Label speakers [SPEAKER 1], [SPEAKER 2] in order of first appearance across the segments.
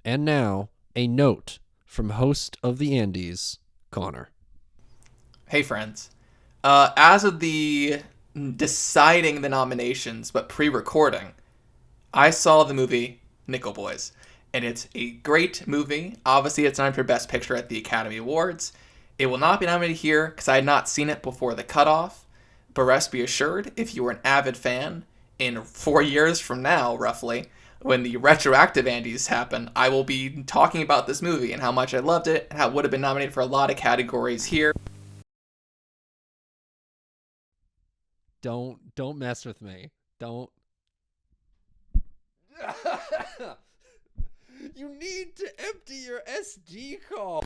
[SPEAKER 1] And now, a note from host of the Andes, Connor.
[SPEAKER 2] Hey, friends. As of the deciding the nominations, but pre-recording, I saw the movie Nickel Boys, and it's a great movie. Obviously, it's nominated for Best Picture at the Academy Awards. It will not be nominated here because I had not seen it before the cutoff. But rest be assured, if you were an avid fan, in 4 years from now, roughly, when the retroactive Andes happen, I will be talking about this movie and how much I loved it and how it would have been nominated for a lot of categories here.
[SPEAKER 1] Don't mess with me. Don't. You need to empty your SD card.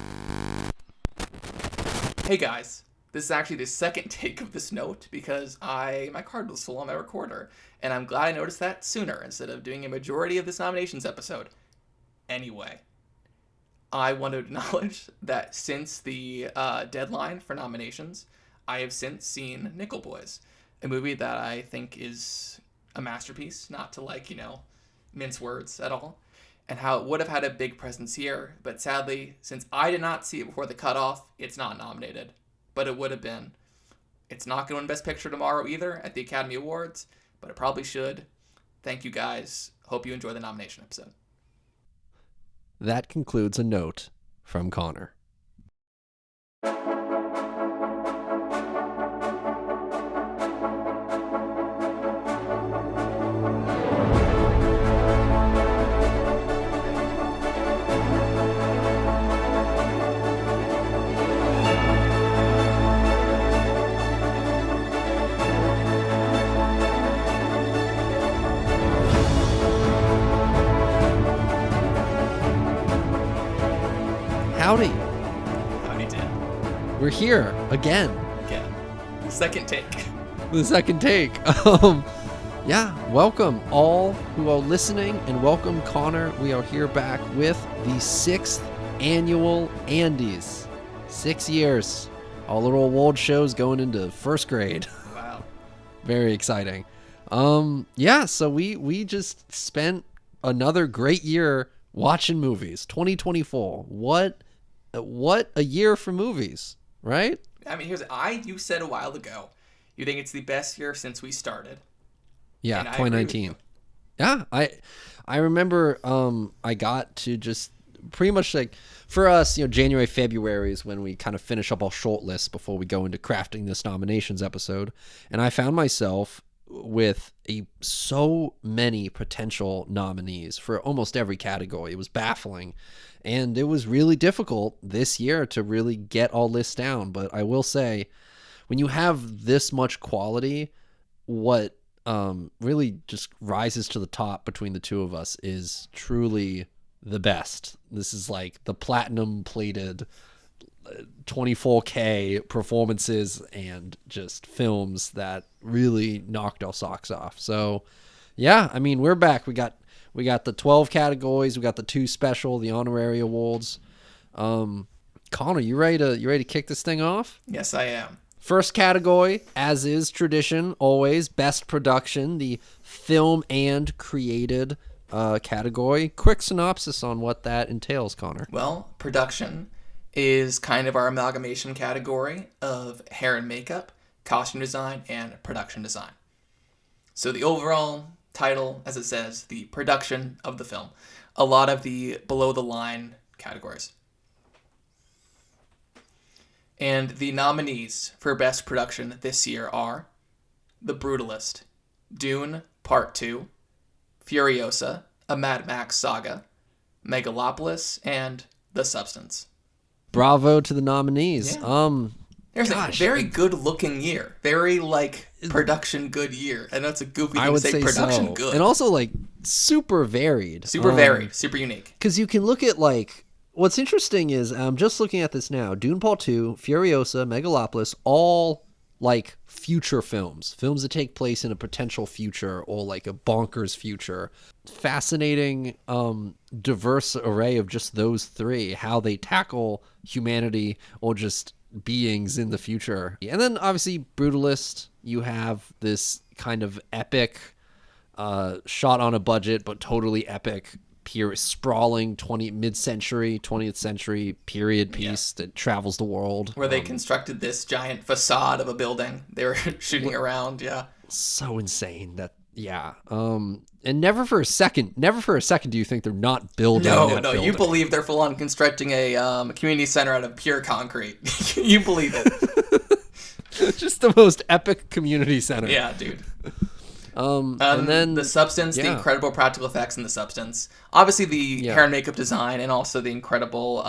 [SPEAKER 2] Hey guys, this is actually the second take of this note because my card was full on my recorder, and I'm glad I noticed that sooner instead of doing a majority of this nominations episode. Anyway, I want to acknowledge that since the deadline for nominations, I have since seen Nickel Boys, a movie that I think is a masterpiece, not to mince words at all, and how it would have had a big presence here, but sadly, since I did not see it before the cutoff, it's not nominated. But it would have been. It's not going to win Best Picture tomorrow either at the Academy Awards, but it probably should. Thank you guys. Hope you enjoy the nomination episode.
[SPEAKER 1] That concludes a note from Connor. Howdy.
[SPEAKER 2] Howdy, Dan.
[SPEAKER 1] We're here again.
[SPEAKER 2] Again. Second take.
[SPEAKER 1] The second take. Welcome all who are listening, and welcome Connor. We are here back with the 6th annual Andes. 6 years. Our little award shows going into first grade.
[SPEAKER 2] Wow.
[SPEAKER 1] Very exciting. So we just spent another great year watching movies. 2024. What a year for movies, right?
[SPEAKER 2] I mean, you said a while ago, you think it's the best year since we started.
[SPEAKER 1] Yeah,
[SPEAKER 2] And I
[SPEAKER 1] 2019.
[SPEAKER 2] agree with
[SPEAKER 1] Yeah, I remember I got to just pretty much like for us, January, February is when we kind of finish up our short list before we go into crafting this nominations episode. And I found myself with so many potential nominees for almost every category. It was baffling. And it was really difficult this year to really get all lists down. But I will say, when you have this much quality, what really just rises to the top between the two of us is truly the best. This is like the platinum plated 24K performances and just films that really knocked our socks off. So yeah, I mean, we're back. We got the 12 categories. We got the 2 special, the honorary awards. Connor, you ready to kick this thing off?
[SPEAKER 2] Yes, I am.
[SPEAKER 1] First category, as is tradition, always best production, the film and created category. Quick synopsis on what that entails, Connor.
[SPEAKER 2] Well, production is kind of our amalgamation category of hair and makeup, costume design, and production design. So the overall title, as it says, the production of the film. A lot of the below-the-line categories. And the nominees for Best Production this year are The Brutalist, Dune Part 2, Furiosa, A Mad Max Saga, Megalopolis, and The Substance.
[SPEAKER 1] Bravo to the nominees.
[SPEAKER 2] Yeah. There's a very good-looking year. Very, production good year. I know it's a goofy thing to say production good.
[SPEAKER 1] And also, super varied.
[SPEAKER 2] Super varied. Super unique.
[SPEAKER 1] Because you can look at, what's interesting is, I'm just looking at this now, Dune Part 2, Furiosa, Megalopolis, all, future films that take place in a potential future or, a bonkers future. Fascinating, diverse array of just those 3, how they tackle humanity or just beings in the future. And then, obviously, Brutalist, you have this kind of epic, shot on a budget, but totally epic sprawling mid-century 20th century period piece that travels the world,
[SPEAKER 2] where they constructed this giant facade of a building they were shooting around.
[SPEAKER 1] So insane that and never for a second do you think they're not building building.
[SPEAKER 2] You believe they're full on constructing a community center out of pure concrete. You believe it.
[SPEAKER 1] Just the most epic community center.
[SPEAKER 2] Yeah, dude.
[SPEAKER 1] And then
[SPEAKER 2] the substance, the incredible practical effects in the substance. Obviously the hair and makeup design, and also the incredible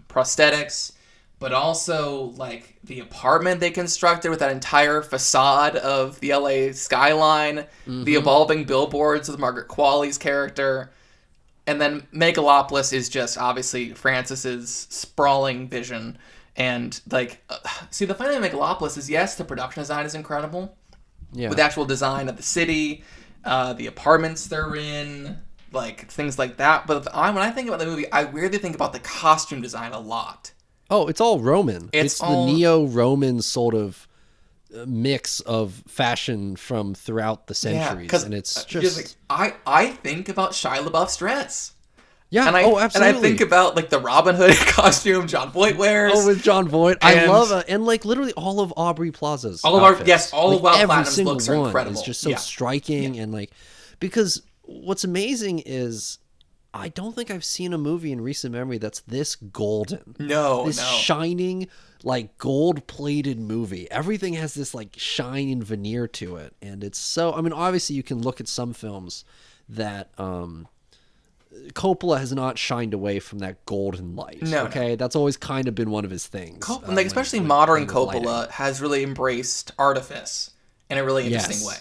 [SPEAKER 2] prosthetics, but also like the apartment they constructed with that entire facade of the LA skyline, the evolving billboards with Margaret Qualley's character. And then Megalopolis is just obviously Francis's sprawling vision. And like, see, the funny thing with Megalopolis is, yes, the production design is incredible. With the actual design of the city, the apartments they're in, like things like that. But when I think about the movie, I weirdly think about the costume design a lot.
[SPEAKER 1] Oh, it's all Roman. It's the neo-Roman sort of mix of fashion from throughout the centuries, and it's just
[SPEAKER 2] like, I think about Shia LaBeouf's dress.
[SPEAKER 1] Yeah,
[SPEAKER 2] absolutely.
[SPEAKER 1] And
[SPEAKER 2] I think about like the Robin Hood costume John Voight wears.
[SPEAKER 1] Oh, with John Voight, I love and like literally all of Aubrey Plaza's.
[SPEAKER 2] All
[SPEAKER 1] outfits.
[SPEAKER 2] All of Wild Platinum's
[SPEAKER 1] single
[SPEAKER 2] looks are incredible.
[SPEAKER 1] It's just so striking and like, because what's amazing is I don't think I've seen a movie in recent memory that's this golden. This shining, like gold-plated movie. Everything has this like shine and veneer to it, and it's so. I mean, obviously, you can look at some films that Coppola has not shined away from that golden light. That's always kind of been one of his things.
[SPEAKER 2] Like especially modern Coppola has really embraced artifice in a really interesting way.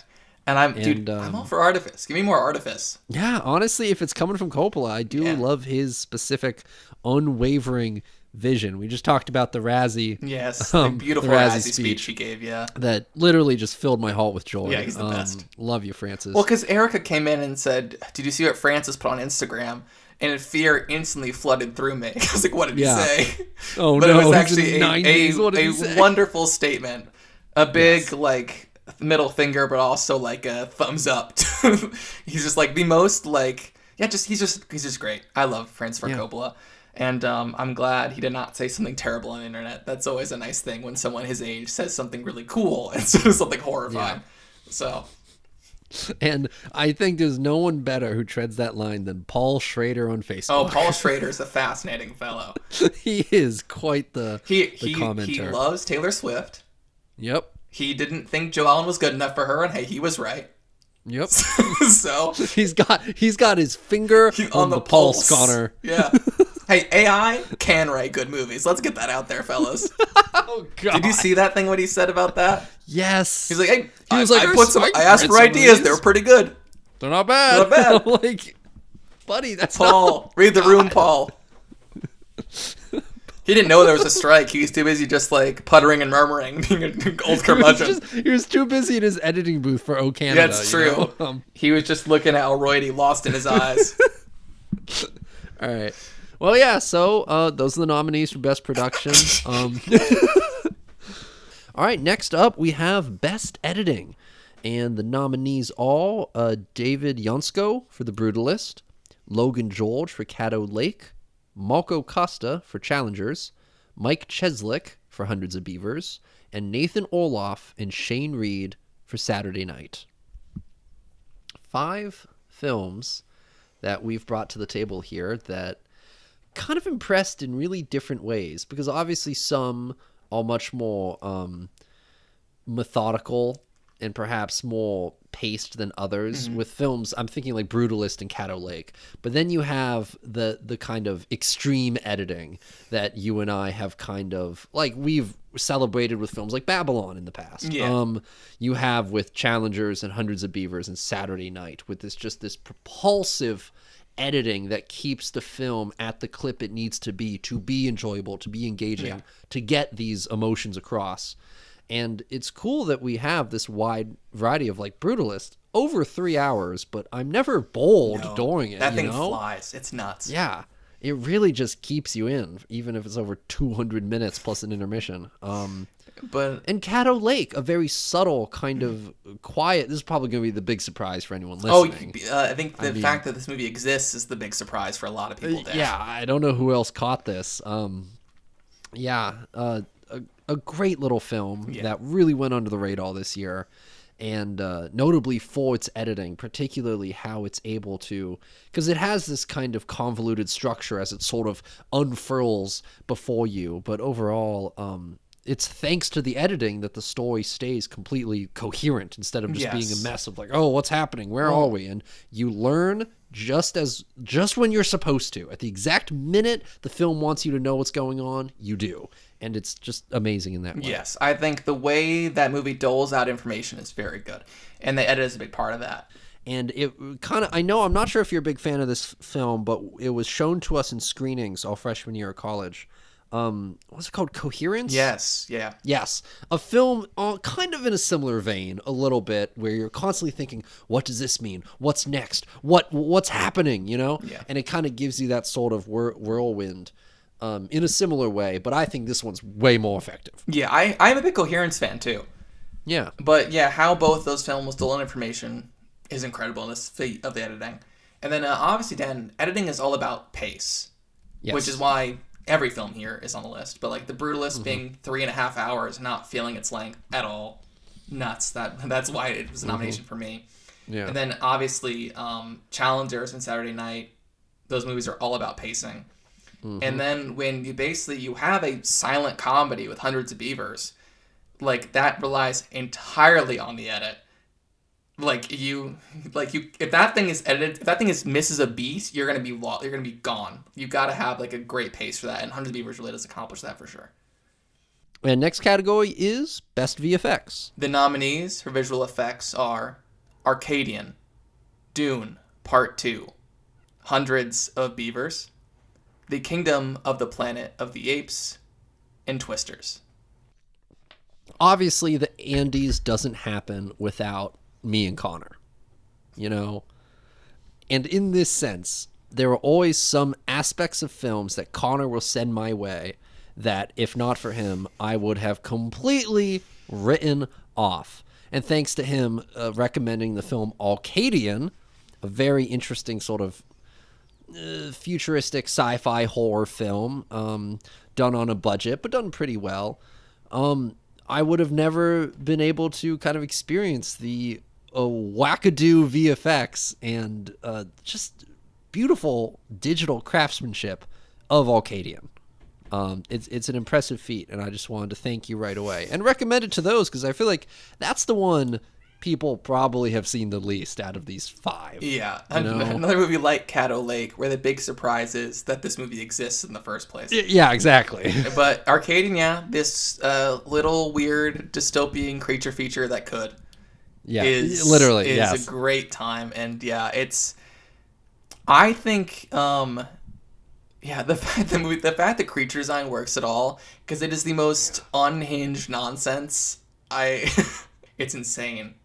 [SPEAKER 2] And I'm all for artifice. Give me more artifice.
[SPEAKER 1] Yeah, honestly, if it's coming from Coppola, I do love his specific, unwavering vision. We just talked about the Razzie.
[SPEAKER 2] Yes, the beautiful Razzie speech he gave,
[SPEAKER 1] that literally just filled my heart with joy.
[SPEAKER 2] Yeah, he's the best.
[SPEAKER 1] Love you, Francis.
[SPEAKER 2] Well, because Erica came in and said, "Did you see what Francis put on Instagram?" And fear instantly flooded through me. I was like, what did he say?
[SPEAKER 1] Oh,
[SPEAKER 2] but
[SPEAKER 1] no.
[SPEAKER 2] It was actually
[SPEAKER 1] a
[SPEAKER 2] wonderful statement. A big, like, middle finger, but also like a thumbs up. He's just like the most like he's just great. I love Francis Ford Coppola, and I'm glad he did not say something terrible on the internet. That's always a nice thing when someone his age says something really cool instead of something horrifying. So,
[SPEAKER 1] and I think there's no one better who treads that line than Paul Schrader on Facebook.
[SPEAKER 2] Oh, Paul Schrader's a fascinating fellow.
[SPEAKER 1] He is quite the commenter.
[SPEAKER 2] He loves Taylor Swift.
[SPEAKER 1] Yep.
[SPEAKER 2] He didn't think Joe Allen was good enough for her, and hey, he was right.
[SPEAKER 1] Yep.
[SPEAKER 2] So
[SPEAKER 1] he's got his finger on the pulse, Connor.
[SPEAKER 2] Yeah. Hey, AI can write good movies. Let's get that out there, fellas.
[SPEAKER 1] Oh God.
[SPEAKER 2] Did you see that thing what he said about that?
[SPEAKER 1] Yes.
[SPEAKER 2] He's like, hey, I asked for ideas. They were pretty good.
[SPEAKER 1] They're not bad.
[SPEAKER 2] Not bad.
[SPEAKER 1] Like, buddy, that's
[SPEAKER 2] Paul. Read the room, Paul. He didn't know there was a strike. He was too busy just like puttering and murmuring, being an old curmudgeon.
[SPEAKER 1] He was too busy in his editing booth for O Canada.
[SPEAKER 2] That's true. He was just looking at Alroydy, lost in his eyes.
[SPEAKER 1] All right. Well, yeah. So those are the nominees for Best Production. All right. Next up, we have Best Editing, and the nominees all David Yonsko for The Brutalist, Logan George for Caddo Lake, Malco Costa for Challengers, Mike Cheslick for Hundreds of Beavers, and Nathan Orloff and Shane Reed for Saturday Night. 5 films that we've brought to the table here that kind of impressed in really different ways, because obviously some are much more methodical and perhaps more paced than others. With films, I'm thinking like Brutalist and Caddo Lake. But then you have the kind of extreme editing that you and I have kind of, like, we've celebrated with films like Babylon in the past. You have with Challengers and Hundreds of Beavers and Saturday Night, with this propulsive editing that keeps the film at the clip it needs to be enjoyable, to be engaging, to get these emotions across. And it's cool that we have this wide variety of, like, Brutalist, over 3 hours, but I'm never bored during it.
[SPEAKER 2] That thing flies. It's nuts.
[SPEAKER 1] Yeah. It really just keeps you in, even if it's over 200 minutes plus an intermission.
[SPEAKER 2] But
[SPEAKER 1] And Caddo Lake, a very subtle kind of quiet. This is probably going to be the big surprise for anyone
[SPEAKER 2] oh,
[SPEAKER 1] listening.
[SPEAKER 2] I think the fact that this movie exists is the big surprise for a lot of people.
[SPEAKER 1] Yeah, I don't know who else caught this. A great little film that really went under the radar this year, and notably for its editing, particularly how it's able to, because it has this kind of convoluted structure as it sort of unfurls before you, but overall, it's thanks to the editing that the story stays completely coherent instead of just being a mess of like, oh, what's happening? Where are we? And you learn just when you're supposed to. At the exact minute the film wants you to know what's going on, you do. And it's just amazing in that way.
[SPEAKER 2] Yes, I think the way that movie doles out information is very good. And the edit is a big part of that.
[SPEAKER 1] And it kind of, I know, I'm not sure if you're a big fan of this film, but it was shown to us in screenings all freshman year of college. What's it called? Coherence?
[SPEAKER 2] Yes, yeah.
[SPEAKER 1] Yes. A film kind of in a similar vein, a little bit, where you're constantly thinking, what does this mean? What's next? What's happening, you know?
[SPEAKER 2] Yeah.
[SPEAKER 1] And it kind of gives you that sort of whirlwind in a similar way, but I think this one's way more effective.
[SPEAKER 2] Yeah, I'm a big Coherence fan, too.
[SPEAKER 1] Yeah.
[SPEAKER 2] But, yeah, how both those films dole in information is incredible in this feat of the editing. And then, obviously, Dan, editing is all about pace.
[SPEAKER 1] Yes.
[SPEAKER 2] Which is why every film here is on the list, but like The Brutalist being 3.5 hours, not feeling its length at all, nuts. That's why it was a nomination for me.
[SPEAKER 1] Yeah.
[SPEAKER 2] And then obviously Challengers and Saturday Night, those movies are all about pacing. And then when you have a silent comedy with Hundreds of Beavers, like that relies entirely on the edit. If that thing is edited, if that thing misses a beat, you're gonna be gone. You gotta have like a great pace for that, and Hundreds of Beavers really does accomplish that for sure.
[SPEAKER 1] And next category is Best VFX.
[SPEAKER 2] The nominees for visual effects are Arcadian, Dune Part 2, Hundreds of Beavers, The Kingdom of the Planet of the Apes, and Twisters.
[SPEAKER 1] Obviously, the Andes doesn't happen without me and Connor, you know? And in this sense, there are always some aspects of films that Connor will send my way that, if not for him, I would have completely written off. And thanks to him recommending the film Arcadian, a very interesting sort of futuristic sci-fi horror film done on a budget, but done pretty well, I would have never been able to kind of experience the wackadoo VFX and just beautiful digital craftsmanship of Arcadian. It's an impressive feat, and I just wanted to thank you right away and recommend it to those, because I feel like that's the one people probably have seen the least out of these 5.
[SPEAKER 2] Yeah,
[SPEAKER 1] you know?
[SPEAKER 2] Another movie like Caddo Lake, where the big surprise is that this movie exists in the first place.
[SPEAKER 1] Yeah, exactly.
[SPEAKER 2] But Arcadian, yeah, this little weird dystopian creature feature that could.
[SPEAKER 1] Yeah,
[SPEAKER 2] is
[SPEAKER 1] yes.
[SPEAKER 2] a great time, and yeah, I think the fact that creature design works at all, because it is the most unhinged nonsense. It's insane,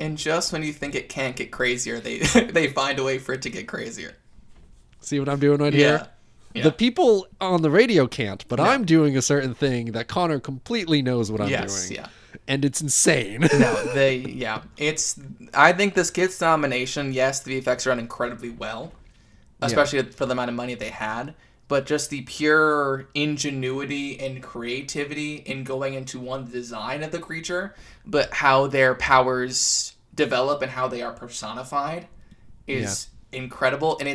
[SPEAKER 2] and just when you think it can't get crazier, they find a way for it to get crazier.
[SPEAKER 1] See what I'm doing right here? Yeah. The people on the radio can't, but I'm doing a certain thing that Connor completely knows what I'm doing.
[SPEAKER 2] Yeah.
[SPEAKER 1] And it's insane.
[SPEAKER 2] I think this gets nomination. Yes, the VFX are done incredibly well, especially for the amount of money they had. But just the pure ingenuity and creativity in going into the design of the creature, but how their powers develop and how they are personified is incredible. And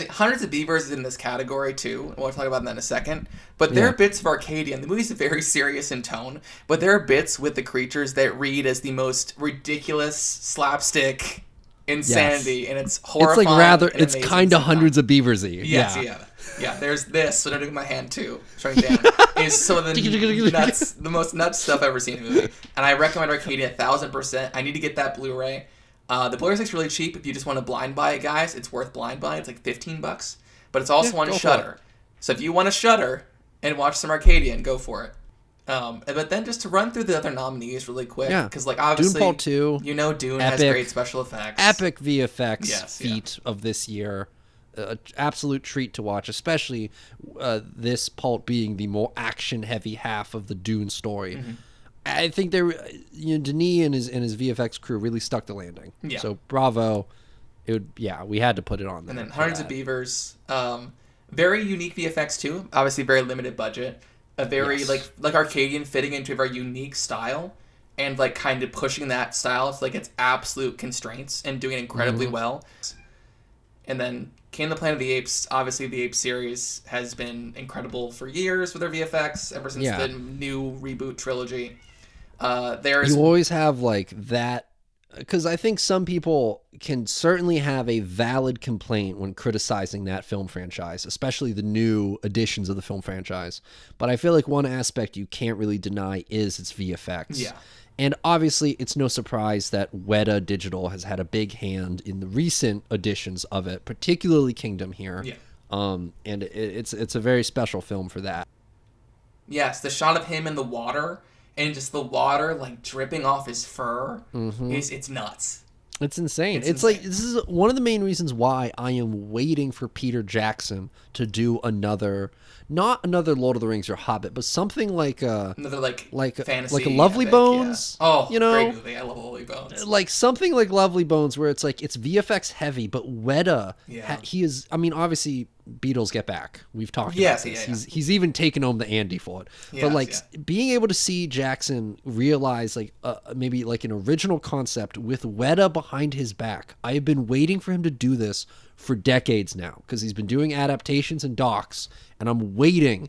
[SPEAKER 2] Hundreds of Beavers is in this category too, and we'll talk about that in a second. But there are bits of Arcadian. The movie's very serious in tone, but there are bits with the creatures that read as the most ridiculous slapstick insanity, and it's horrifying.
[SPEAKER 1] It's kind of Hundreds of Beavers-y.
[SPEAKER 2] Yes, yeah. There's this, what I'm doing with my hand too, showing down, is some of the most nuts stuff I've ever seen in a movie. And I recommend Arcadian 1,000%. I need to get that Blu-ray. The Blu-ray is really cheap if you just want to blind buy it, guys. It's worth blind buy. It's like $15, but it's also on Shudder. So if you want to Shudder and watch some Arcadian, go for it. But then just to run through the other nominees really quick, because like obviously,
[SPEAKER 1] Dune Part 2,
[SPEAKER 2] Dune has great special effects,
[SPEAKER 1] epic VFX feat of this year. a absolute treat to watch, especially this part being the more action-heavy half of the Dune story. I think Denis and his VFX crew really stuck the landing.
[SPEAKER 2] Yeah.
[SPEAKER 1] So bravo. We had to put it on there.
[SPEAKER 2] And then Hundreds of Beavers, very unique VFX too. Obviously, very limited budget. A very like Arcadian, fitting into a very unique style, and like kind of pushing that style to like its absolute constraints and doing it incredibly well. And then King of the Planet of the Apes. Obviously, the Ape series has been incredible for years with their VFX ever since the new reboot trilogy. You
[SPEAKER 1] always have like that, because I think some people can certainly have a valid complaint when criticizing that film franchise, especially the new editions of the film franchise. But I feel like one aspect you can't really deny is its VFX.
[SPEAKER 2] Yeah.
[SPEAKER 1] And obviously, it's no surprise that Weta Digital has had a big hand in the recent editions of it, particularly Kingdom here.
[SPEAKER 2] Yeah.
[SPEAKER 1] And it's a very special film for that.
[SPEAKER 2] Yes, the shot of him in the water and just the water like dripping off his fur it's nuts.
[SPEAKER 1] It's insane. It's like, this is one of the main reasons why I am waiting for Peter Jackson to do not another Lord of the Rings or Hobbit, but something like
[SPEAKER 2] another like fantasy,
[SPEAKER 1] like a Lovely
[SPEAKER 2] epic,
[SPEAKER 1] Bones.
[SPEAKER 2] Yeah. Oh,
[SPEAKER 1] you know,
[SPEAKER 2] great movie. I love Lovely Bones.
[SPEAKER 1] Like something like Lovely Bones, where it's like it's VFX heavy, but Weta, he is. I mean, obviously, Beatles Get Back. We've talked about this.
[SPEAKER 2] Yeah.
[SPEAKER 1] He's even taken home the Andy for it. But like being able to see Jackson realize like maybe like an original concept with Weta behind his back. I have been waiting for him to do this for decades now, because he's been doing adaptations and docs, and I'm waiting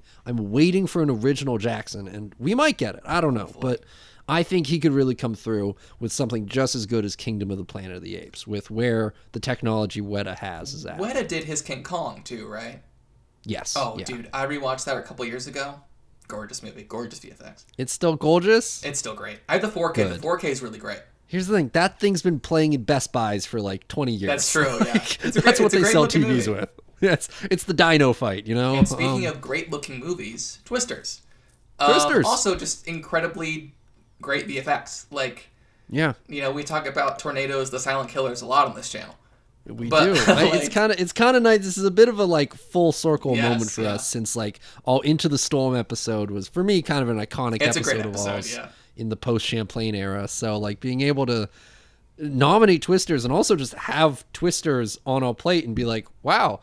[SPEAKER 1] for an original Jackson, and we might get it. I don't know, but I think he could really come through with something just as good as Kingdom of the Planet of the Apes, with where the technology Weta has is at.
[SPEAKER 2] Weta did his King Kong too, right?
[SPEAKER 1] Yes.
[SPEAKER 2] Oh, dude, I rewatched that a couple years ago. Gorgeous movie, gorgeous VFX.
[SPEAKER 1] It's still gorgeous?
[SPEAKER 2] It's still great. I have the 4K.
[SPEAKER 1] Good.
[SPEAKER 2] The 4K is really great.
[SPEAKER 1] Here's the thing. That thing's been playing in Best Buys for like 20 years.
[SPEAKER 2] That's true, yeah.
[SPEAKER 1] That's what they sell TVs with. It's the dino fight, you know?
[SPEAKER 2] And speaking of great-looking movies, Twisters. Also just incredibly great VFX. Like,
[SPEAKER 1] yeah,
[SPEAKER 2] you know, we talk about tornadoes, the silent killers a lot on this channel.
[SPEAKER 1] We do. Like, it's kind of nice. This is a bit of a like full circle moment for us, since like all Into the Storm episode was for me kind of an iconic
[SPEAKER 2] episode. It's a great
[SPEAKER 1] of
[SPEAKER 2] episode,
[SPEAKER 1] ours in the post Champlain era. So like being able to nominate Twisters and also just have Twisters on our plate and be like, wow,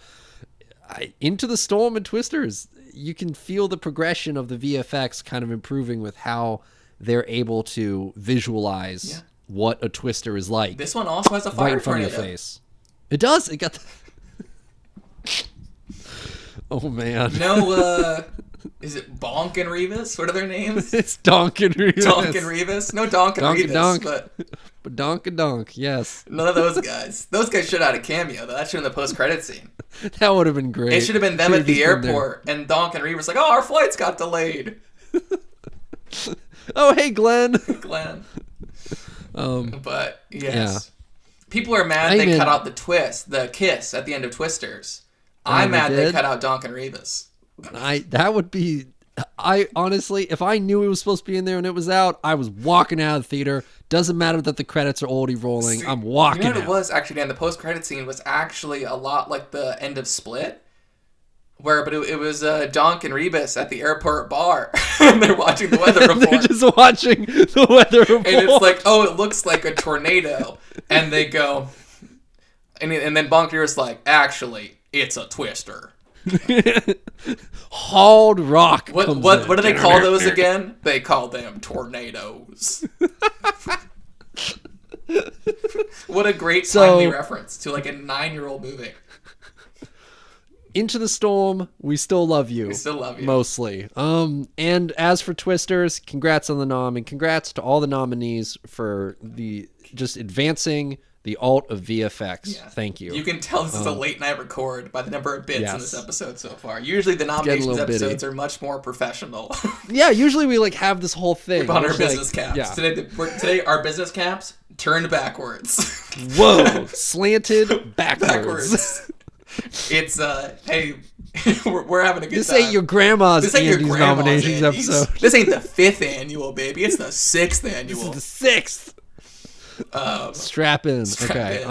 [SPEAKER 1] Into the Storm and Twisters, you can feel the progression of the VFX kind of improving with how they're able to visualize what a twister is like.
[SPEAKER 2] This one also has a fire
[SPEAKER 1] right in front
[SPEAKER 2] tornado.
[SPEAKER 1] of your face. It does. It got oh man.
[SPEAKER 2] No, is it Bonk and Revis? What are their names?
[SPEAKER 1] It's Donk and Revis.
[SPEAKER 2] Donk and Revis? No, Donk and Revis.
[SPEAKER 1] Donk.
[SPEAKER 2] But
[SPEAKER 1] Donk and Donk, yes.
[SPEAKER 2] None of those guys. Those guys should have had a cameo, though. That should have been the post-credit scene.
[SPEAKER 1] That would have been great.
[SPEAKER 2] It should have been them at the airport, and Donk and Revis like, oh, our flights got delayed.
[SPEAKER 1] Oh, hey, Glenn.
[SPEAKER 2] Glenn. But, yes. Yeah. People are mad they cut out the kiss at the end of Twisters. I'm mad they cut out Donk and Revis.
[SPEAKER 1] That would be... I honestly, if I knew it was supposed to be in there and it was out, I was walking out of the theater. Doesn't matter that the credits are already rolling. See, I'm walking out.
[SPEAKER 2] You know what it was, actually, Dan? The post-credit scene was actually a lot like the end of Split. But it was Donk and Rebus at the airport bar. And they're watching the weather report.
[SPEAKER 1] They're just watching the weather report.
[SPEAKER 2] And it's like, oh, it looks like a tornado. And they go... And then Bonk Revis like, actually, it's a twister.
[SPEAKER 1] Hauled rock.
[SPEAKER 2] What do they call those again? They call them tornadoes. What a great timely reference to like a 9-year-old movie.
[SPEAKER 1] Into the Storm, we still love you.
[SPEAKER 2] We still love you.
[SPEAKER 1] Mostly. And as for Twisters, congrats on the nom, and congrats to all the nominees for the just advancing the alt of VFX. Yeah. Thank you.
[SPEAKER 2] You can tell this is a late night record by the number of bits in this episode so far. Usually the nominations episodes are much more professional.
[SPEAKER 1] Yeah, usually we like have this whole thing.
[SPEAKER 2] We're on our business caps. Yeah. Today our business caps turned backwards.
[SPEAKER 1] Whoa, slanted backwards.
[SPEAKER 2] It's hey, we're having a good time.
[SPEAKER 1] This ain't your grandma's Andy's nominations episode.
[SPEAKER 2] This ain't the 5th annual, baby. It's the 6th annual.
[SPEAKER 1] This is the 6th. Strap in. Okay.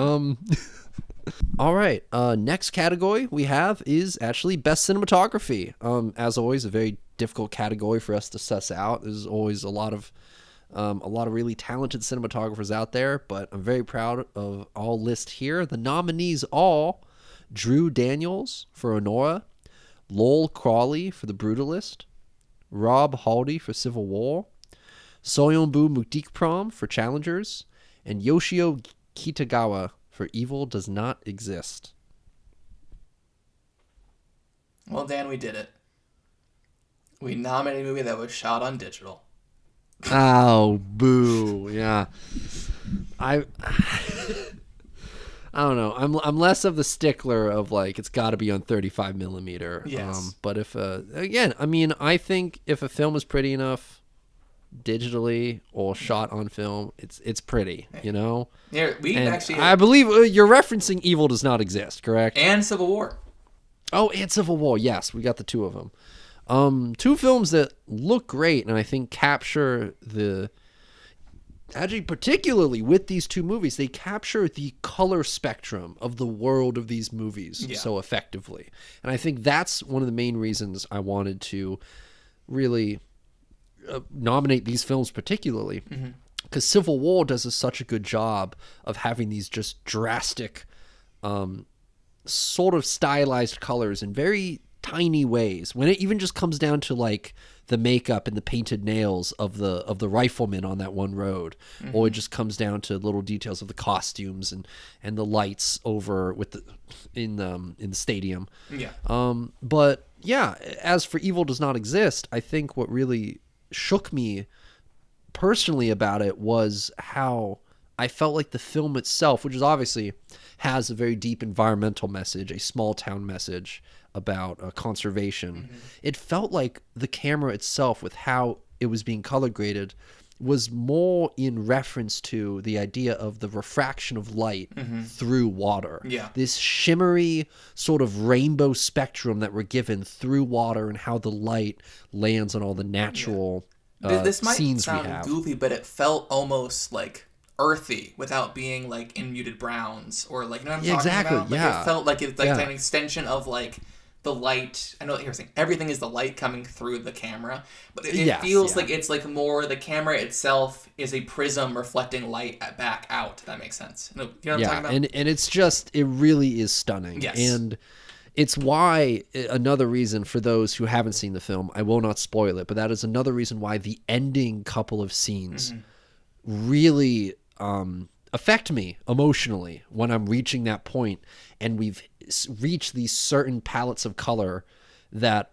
[SPEAKER 1] All right. Next category we have is actually best cinematography. As always, a very difficult category for us to suss out. There's always a lot of really talented cinematographers out there, but I'm very proud of our list here. The nominees are Drew Daniels for Honora, Lowell Crawley for The Brutalist, Rob Haldy for Civil War, Soyonbu Mukdikprom for Challengers, and Yoshio Kitagawa for Evil Does Not Exist.
[SPEAKER 2] Well, Dan, we did it. We nominated a movie that was shot on digital.
[SPEAKER 1] Oh, boo. Yeah. I don't know. I'm less of the stickler of like it's got to be on 35 millimeter.
[SPEAKER 2] Yes.
[SPEAKER 1] But if again, I mean, I think if a film is pretty enough digitally or shot on film, it's pretty, you know.
[SPEAKER 2] Yeah,
[SPEAKER 1] I believe you're referencing Evil Does Not Exist, correct?
[SPEAKER 2] And Civil War.
[SPEAKER 1] Oh, and Civil War. Yes, we got the two of them. Two films that look great and I think capture actually particularly with these two movies, they capture the color spectrum of the world of these movies so effectively. And I think that's one of the main reasons I wanted to really nominate these films particularly, because Civil War does such a good job of having these just drastic sort of stylized colors in very tiny ways, when it even just comes down to like the makeup and the painted nails of the riflemen on that one road, or it just comes down to little details of the costumes and the lights over with in the stadium. But yeah, as for Evil Does Not Exist, I think what really shook me personally about it was how I felt like the film itself, which is obviously has a very deep environmental message, a small town message about conservation. It felt like the camera itself, with how it was being color graded, was more in reference to the idea of the refraction of light through water. This shimmery sort of rainbow spectrum that we're given through water, and how the light lands on all the natural
[SPEAKER 2] this might
[SPEAKER 1] scenes
[SPEAKER 2] sound
[SPEAKER 1] we have.
[SPEAKER 2] goofy, but it felt almost like earthy without being like in muted browns or like, you know what I'm talking about? Like, it felt like it's like an extension of like the light. I know what you're saying, everything is the light coming through the camera, but it feels like it's like more the camera itself is a prism reflecting light back out. If that makes sense. You know what I'm talking about?
[SPEAKER 1] And it's just, it really is stunning. And it's why, another reason for those who haven't seen the film, I will not spoil it, but that is another reason why the ending couple of scenes really affect me emotionally when I'm reaching that point and we've reached these certain palettes of color that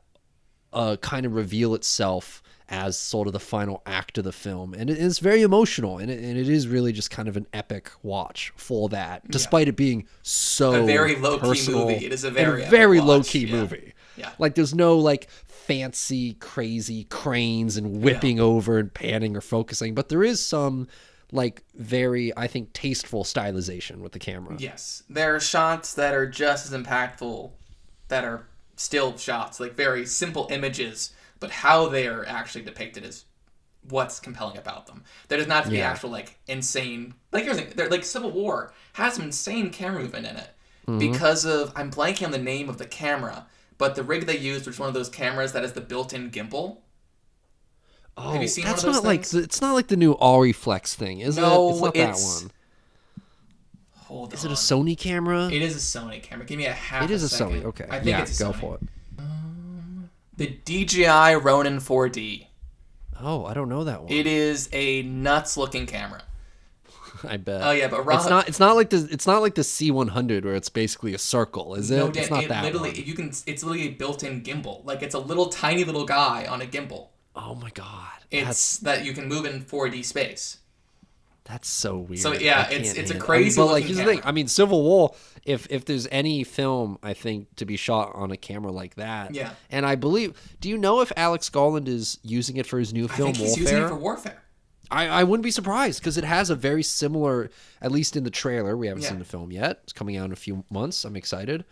[SPEAKER 1] kind of reveal itself as sort of the final act of the film. And it is very emotional, and it is really just kind of an epic watch for that, despite it being so
[SPEAKER 2] a very low-key
[SPEAKER 1] personal,
[SPEAKER 2] movie. It is a very
[SPEAKER 1] low-key movie. Like there's no like fancy crazy cranes and whipping over and panning or focusing, but there is some like very, I think, tasteful stylization with the camera.
[SPEAKER 2] Yes, there are shots that are just as impactful that are still shots, like very simple images, but how they are actually depicted is what's compelling about them. There does not have to be actual like insane, like you're saying, like Civil War has some insane camera movement in it because of, I'm blanking on the name of the camera, but the rig they used was one of those cameras that has the built-in gimbal.
[SPEAKER 1] Oh,
[SPEAKER 2] have you seen
[SPEAKER 1] that's
[SPEAKER 2] one of those
[SPEAKER 1] not
[SPEAKER 2] things?
[SPEAKER 1] like it's not like the new Reflex thing, is it? It's not that one.
[SPEAKER 2] Hold on.
[SPEAKER 1] Is it a Sony camera?
[SPEAKER 2] It is a Sony camera. Give me a half.
[SPEAKER 1] It is a
[SPEAKER 2] second.
[SPEAKER 1] Sony. Okay.
[SPEAKER 2] I think it's a
[SPEAKER 1] go
[SPEAKER 2] Sony.
[SPEAKER 1] for it.
[SPEAKER 2] The DJI Ronin 4D.
[SPEAKER 1] Oh, I don't know that one.
[SPEAKER 2] It is a nuts-looking camera.
[SPEAKER 1] I bet.
[SPEAKER 2] Oh yeah, but
[SPEAKER 1] it's not like the C100 where it's basically a circle, is it?
[SPEAKER 2] No, Dan,
[SPEAKER 1] it's not that
[SPEAKER 2] literally
[SPEAKER 1] one.
[SPEAKER 2] it's literally a built-in gimbal. Like it's a little tiny little guy on a gimbal.
[SPEAKER 1] Oh my god.
[SPEAKER 2] It's that you can move in 4D space.
[SPEAKER 1] That's so weird.
[SPEAKER 2] So yeah, it's a crazy.
[SPEAKER 1] But like, here's the thing. I mean, Civil War. If there's any film, I think, to be shot on a camera like that.
[SPEAKER 2] Yeah.
[SPEAKER 1] And I believe. Do you know if Alex Garland is using it for his new film?
[SPEAKER 2] I think he's
[SPEAKER 1] Warfare?
[SPEAKER 2] using it for Warfare.
[SPEAKER 1] I wouldn't be surprised, because it has a very similar, at least in the trailer. We haven't seen the film yet. It's coming out in a few months. I'm excited.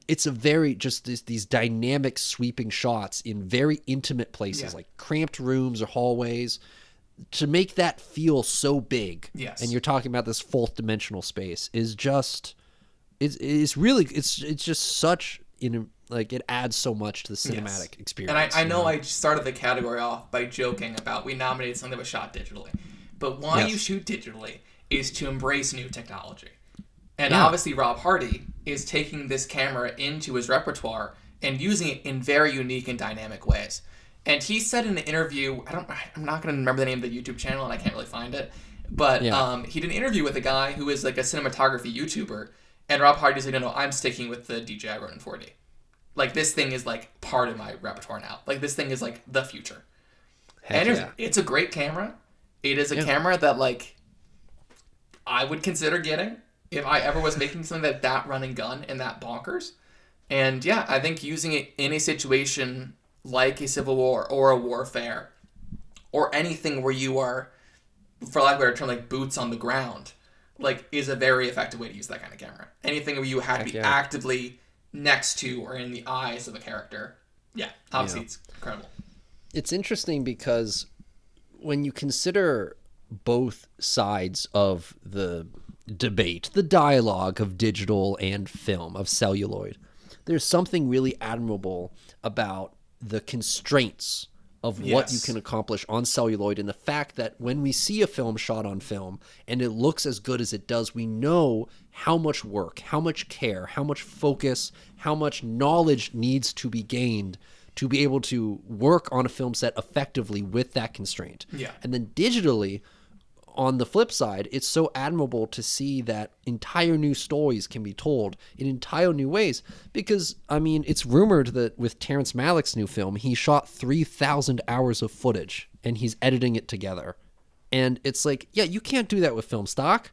[SPEAKER 1] It's a very just these dynamic sweeping shots in very intimate places, like cramped rooms or hallways, to make that feel so big.
[SPEAKER 2] Yes.
[SPEAKER 1] And you're talking about this fourth dimensional space is just it's really it's just such like it adds so much to the cinematic experience.
[SPEAKER 2] And I know I started the category off by joking about we nominated something that was shot digitally, but why you shoot digitally is to embrace new technology. And obviously Rob Hardy is taking this camera into his repertoire and using it in very unique and dynamic ways. And he said in an interview, I'm not going to remember the name of the YouTube channel and I can't really find it, but he did an interview with a guy who is like a cinematography YouTuber, and Rob Hardy said, no, I'm sticking with the DJI Ronin 4D. Like, this thing is like part of my repertoire now. Like, this thing is like the future. It's a great camera. It is a camera that like I would consider getting if I ever was making something that run and gun and that bonkers. And yeah, I think using it in a situation like a civil war or a warfare or anything where you are, for lack of a better term, like boots on the ground, like is a very effective way to use that kind of camera. Anything where you have to be actively next to or in the eyes of a character. Yeah, obviously it's incredible.
[SPEAKER 1] It's interesting because when you consider both sides of the debate, the dialogue of digital and film, of celluloid, there's something really admirable about the constraints of what you can accomplish on celluloid, and the fact that when we see a film shot on film and it looks as good as it does, we know how much work, how much care, how much focus, how much knowledge needs to be gained to be able to work on a film set effectively with that constraint.
[SPEAKER 2] Yeah.
[SPEAKER 1] And then digitally, on the flip side, it's so admirable to see that entire new stories can be told in entire new ways. Because, I mean, it's rumored that with Terrence Malick's new film, he shot 3,000 hours of footage and he's editing it together. And it's like, yeah, you can't do that with film stock.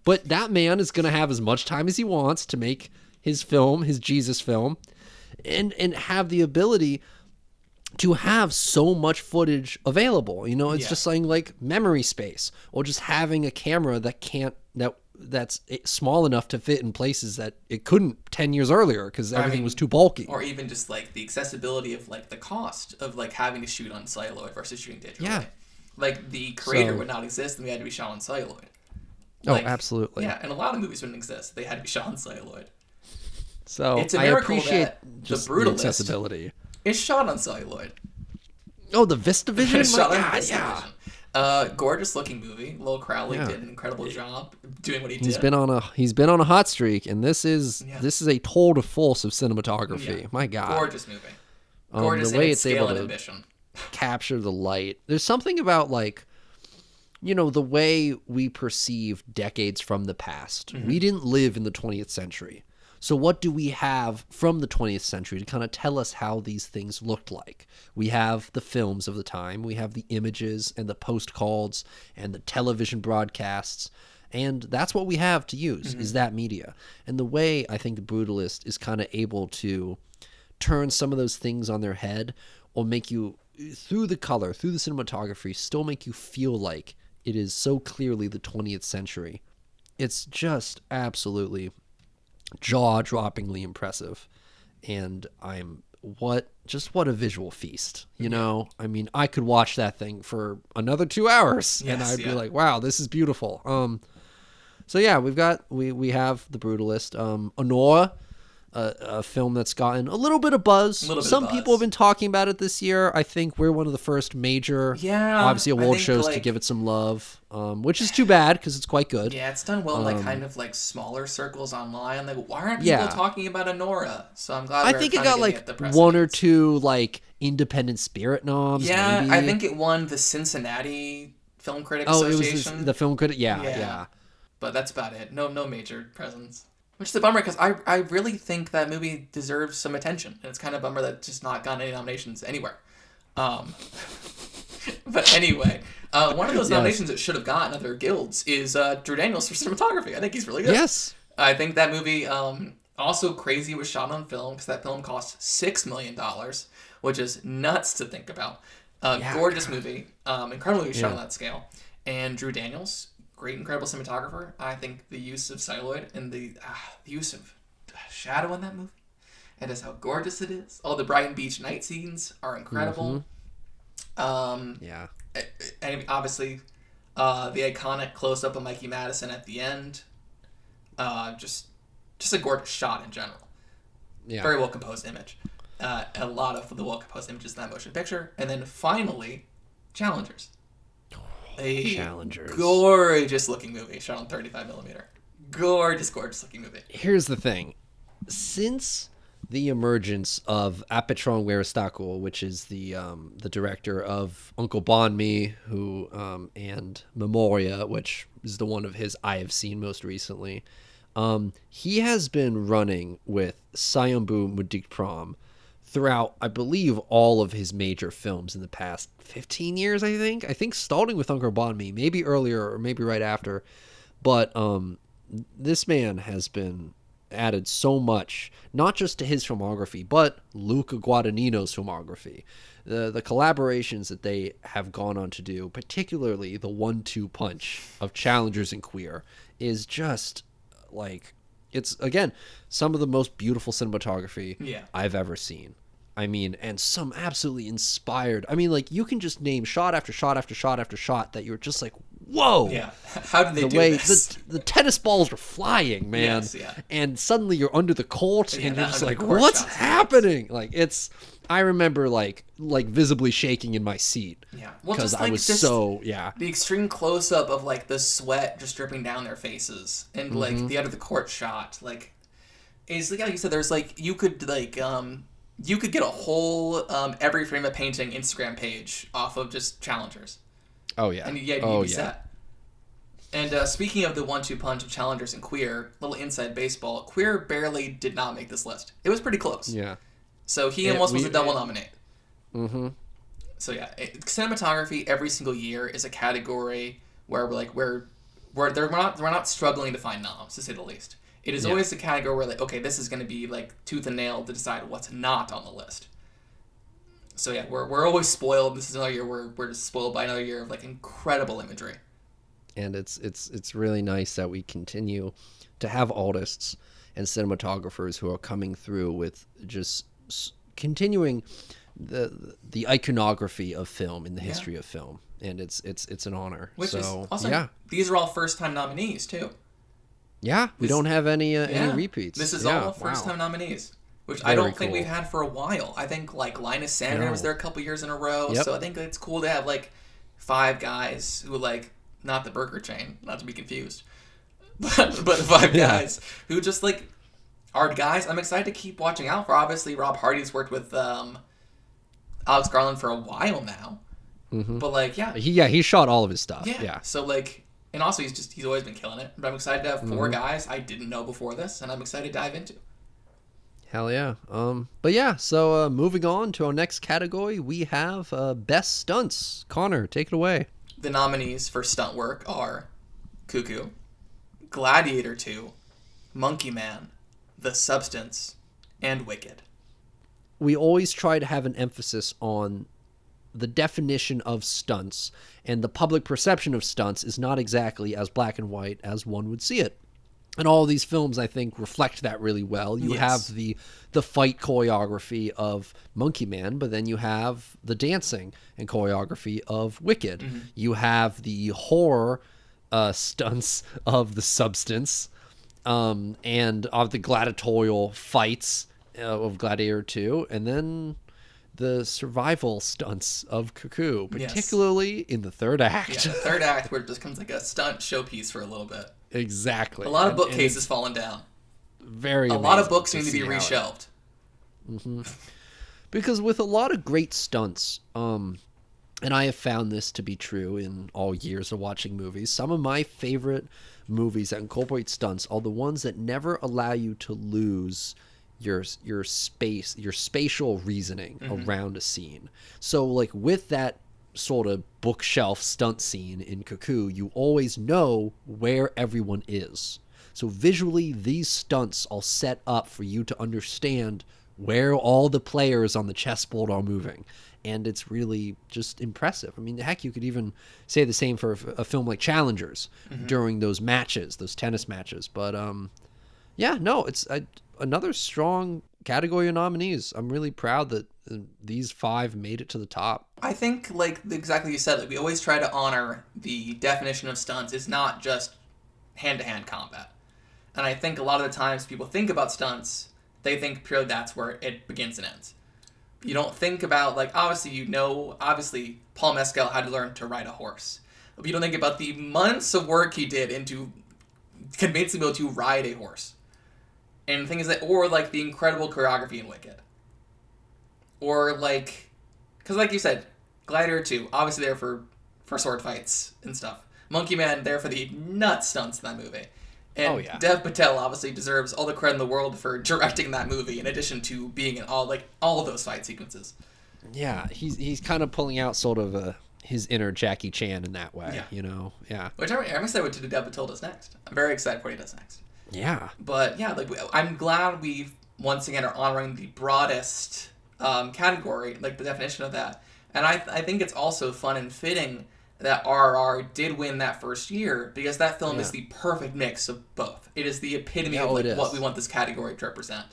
[SPEAKER 1] But that man is going to have as much time as he wants to make his film, his Jesus film, and have the ability to have so much footage available. You know, it's just saying like memory space, or just having a camera that's small enough to fit in places that it couldn't 10 years earlier because everything was too bulky.
[SPEAKER 2] Or even just like the accessibility of like the cost of like having to shoot on celluloid versus shooting digitally. Yeah. Like the creator would not exist and we had to be shot on celluloid. Like,
[SPEAKER 1] absolutely.
[SPEAKER 2] Yeah, and a lot of movies wouldn't exist. They had to be shot on celluloid.
[SPEAKER 1] So
[SPEAKER 2] it's a miracle
[SPEAKER 1] I appreciate
[SPEAKER 2] that
[SPEAKER 1] just
[SPEAKER 2] the Brutalist
[SPEAKER 1] accessibility.
[SPEAKER 2] Is shot on celluloid.
[SPEAKER 1] Oh, the VistaVision?
[SPEAKER 2] Shot on VistaVision. Gorgeous looking movie. Lil Crowley did an incredible job doing what he did.
[SPEAKER 1] He's been on a hot streak, and this is a tour de force of cinematography. My God,
[SPEAKER 2] gorgeous movie. Gorgeous
[SPEAKER 1] the way
[SPEAKER 2] in
[SPEAKER 1] it's
[SPEAKER 2] scale
[SPEAKER 1] able
[SPEAKER 2] and
[SPEAKER 1] to
[SPEAKER 2] ambition.
[SPEAKER 1] capture the light. There's something about like, you know, the way we perceive decades from the past. We didn't live in the 20th century. So what do we have from the 20th century to kind of tell us how these things looked like? We have the films of the time. We have the images and the postcards and the television broadcasts. And that's what we have to use, is that media. And the way I think the Brutalist is kind of able to turn some of those things on their head, or make you, through the color, through the cinematography, still make you feel like it is so clearly the 20th century. It's just absolutely jaw-droppingly impressive. And what a visual feast, you know? I mean, I could watch that thing for another 2 hours and I'd be like, wow, this is beautiful. So yeah, we have The Brutalist. Honora, a film that's gotten a little bit of buzz. Some people have been talking about it this year. I think we're one of the first major, obviously, award shows to give it some love, which is too bad because it's quite good.
[SPEAKER 2] Yeah, it's done well in like kind of like smaller circles online. Like, why aren't people talking about Honora? So I'm glad.
[SPEAKER 1] I think it got like one or two like Independent Spirit noms.
[SPEAKER 2] Yeah,
[SPEAKER 1] maybe.
[SPEAKER 2] I think it won the Cincinnati Film Critics Association.
[SPEAKER 1] It was the Film Critic. Yeah.
[SPEAKER 2] But that's about it. No major presence. Which is a bummer because I really think that movie deserves some attention. And it's kind of a bummer that it's just not gotten any nominations anywhere. But anyway, one of those nominations that should have gotten other guilds is Drew Daniels for cinematography. I think he's really good.
[SPEAKER 1] Yes.
[SPEAKER 2] I think that movie, also crazy, was shot on film because that film cost $6 million, which is nuts to think about. Gorgeous movie. Incredible movie shot on that scale. And Drew Daniels, great, incredible cinematographer. I think the use of celluloid and the use of shadow in that movie, and just how gorgeous it is. All the Brighton Beach night scenes are incredible. And obviously, the iconic close-up of Mikey Madison at the end. Just just a gorgeous shot in general.
[SPEAKER 1] Yeah.
[SPEAKER 2] Very well composed image. A lot of the well composed images in that motion picture. And then finally, Challengers. A
[SPEAKER 1] Challengers.
[SPEAKER 2] gorgeous looking movie shot on 35mm. Gorgeous looking movie.
[SPEAKER 1] Here's the thing. Since the emergence of Apetron Weerastakul, which is the director of Uncle Bon Me, and Memoria, which is the one of his I have seen most recently, he has been running with Sayambu Mudikpram throughout, I believe, all of his major films in the past 15 years, I think starting with Uncle Bon Me, maybe earlier or maybe right after. But this man has been added so much, not just to his filmography, but Luca Guadagnino's filmography. The collaborations that they have gone on to do, particularly the 1-2 punch of Challengers and Queer, is just like, it's, again, some of the most beautiful cinematography I've ever seen. I mean, and some absolutely inspired. I mean, like, you can just name shot after shot after shot after shot that you're just like, whoa!
[SPEAKER 2] Yeah, how did they do this?
[SPEAKER 1] The tennis balls are flying, man.
[SPEAKER 2] Yes, yeah.
[SPEAKER 1] And suddenly you're under the court, and you're just like,
[SPEAKER 2] court
[SPEAKER 1] what's
[SPEAKER 2] shots,
[SPEAKER 1] happening? Like, it's, I remember like visibly shaking in my seat.
[SPEAKER 2] Yeah, well,
[SPEAKER 1] because
[SPEAKER 2] just like
[SPEAKER 1] I was
[SPEAKER 2] this,
[SPEAKER 1] so
[SPEAKER 2] the extreme close up of like the sweat just dripping down their faces, and like the out of the court shot, like, is like you said, there's like you could get a whole every frame of painting Instagram page off of just Challengers.
[SPEAKER 1] Oh yeah,
[SPEAKER 2] and you'd be set. And speaking of the 1-2 punch of Challengers and Queer, little inside baseball, Queer barely did not make this list. It was pretty close.
[SPEAKER 1] Yeah.
[SPEAKER 2] So he almost was a double nominate.
[SPEAKER 1] Mm-hmm.
[SPEAKER 2] So yeah, cinematography every single year is a category where we're not struggling to find noms, to say the least. It is always a category where like, okay, this is going to be like tooth and nail to decide what's not on the list. So yeah, we're always spoiled. This is another year we're just spoiled by another year of like incredible imagery.
[SPEAKER 1] And it's really nice that we continue to have artists and cinematographers who are coming through with just continuing the iconography of film in the history of film, and it's an honor.
[SPEAKER 2] Which
[SPEAKER 1] so,
[SPEAKER 2] is also these are all first time nominees too.
[SPEAKER 1] Yeah, we don't have any repeats.
[SPEAKER 2] This is all first time nominees, which I don't think we've had for a while. I think like Linus Sander was there a couple years in a row, so I think it's cool to have like 5 guys who like, not the burger chain, not to be confused, but 5 guys who just like are guys I'm excited to keep watching out for. Obviously, Rob Hardy's worked with Alex Garland for a while now, but like
[SPEAKER 1] he shot all of his stuff. Yeah.
[SPEAKER 2] So like, and also he's always been killing it. But I'm excited to have 4 guys I didn't know before this, and I'm excited to dive into.
[SPEAKER 1] Hell yeah. But yeah, so moving on to our next category, we have best stunts. Connor, take it away.
[SPEAKER 2] The nominees for stunt work are Cuckoo, Gladiator 2, Monkey Man, The Substance, and Wicked.
[SPEAKER 1] We always try to have an emphasis on the definition of stunts, and the public perception of stunts is not exactly as black and white as one would see it. And all of these films, I think, reflect that really well. You have the fight choreography of Monkey Man, but then you have the dancing and choreography of Wicked. You have the horror stunts of The Substance, and of the gladiatorial fights of Gladiator 2, and then the survival stunts of Cuckoo, particularly in the third act.
[SPEAKER 2] Yeah, the third act where it just becomes like a stunt showpiece for a little bit.
[SPEAKER 1] Exactly.
[SPEAKER 2] A lot of bookcases falling down.
[SPEAKER 1] Very
[SPEAKER 2] A lot of books need to be reshelved.
[SPEAKER 1] Because with a lot of great stunts, and I have found this to be true in all years of watching movies, some of my favorite movies that incorporate stunts are the ones that never allow you to lose your spatial reasoning around a scene. So like with that sort of bookshelf stunt scene in Cuckoo, you always know where everyone is. So visually, these stunts are set up for you to understand where all the players on the chessboard are moving. And it's really just impressive. I mean, heck, you could even say the same for a film like Challengers during those matches, those tennis matches. But it's another strong category of nominees. I'm really proud that these 5 made it to the top.
[SPEAKER 2] I think, like exactly you said, like we always try to honor the definition of stunts is not just hand-to-hand combat. And I think a lot of the times people think about stunts, they think purely that's where it begins and ends. You don't think about, like, obviously Paul Mescal had to learn to ride a horse. But you don't think about the months of work he did into convincing people to ride a horse. And the thing is that, or like the incredible choreography in Wicked. Or like, because like you said, Gladiator 2, obviously there for sword fights and stuff. Monkey Man there for the nuts stunts in that movie. And Dev Patel obviously deserves all the credit in the world for directing that movie, in addition to being in all of those fight sequences.
[SPEAKER 1] Yeah, he's kind of pulling out sort of his inner Jackie Chan in that way, you know? Yeah.
[SPEAKER 2] Which I'm excited what Dev Patel does next. I'm very excited for what he does next.
[SPEAKER 1] Yeah.
[SPEAKER 2] But yeah, like I'm glad we once again are honoring the broadest category, like the definition of that. And I think it's also fun and fitting that RRR did win that first year, because that film is the perfect mix of both. It is the epitome of what we want this category to represent.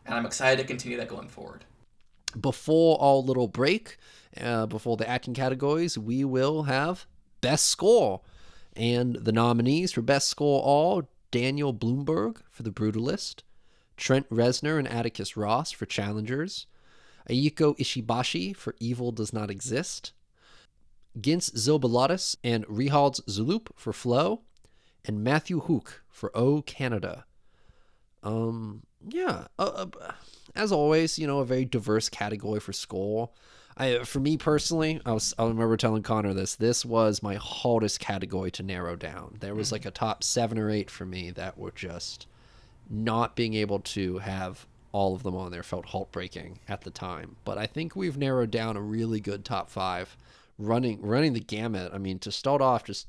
[SPEAKER 2] And I'm excited to continue that going forward.
[SPEAKER 1] Before our little break, before the acting categories, we will have Best Score. And the nominees for Best Score are Daniel Blumberg for The Brutalist, Trent Reznor and Atticus Ross for Challengers, Aiko Ishibashi for Evil Does Not Exist, Gintz Zilbalatis and Rihald Zulup for Flow, and Matthew Hook for O Canada. As always, a very diverse category for score. For me personally, I remember telling Connor this was my hardest category to narrow down. There was like a top 7 or 8 for me that were just not being able to have all of them on there felt heartbreaking at the time. But I think we've narrowed down a really good top 5. Running the gamut. I mean, to start off, just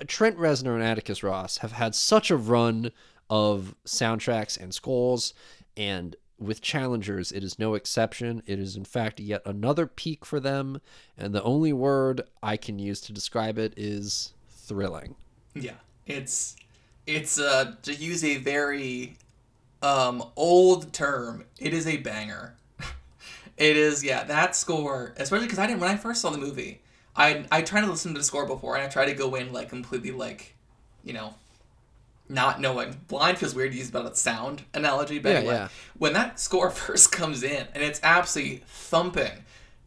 [SPEAKER 1] Trent Reznor and Atticus Ross have had such a run of soundtracks and scores, and with Challengers, it is no exception. It is, in fact, yet another peak for them, and the only word I can use to describe it is thrilling.
[SPEAKER 2] Yeah, it's to use a very old term, it is a banger. It is, that score, especially because when I first saw the movie, I tried to listen to the score before, and I tried to go in, like, completely, like, not knowing. Blind feels weird to use about a sound analogy, but anyway, when that score first comes in, and it's absolutely thumping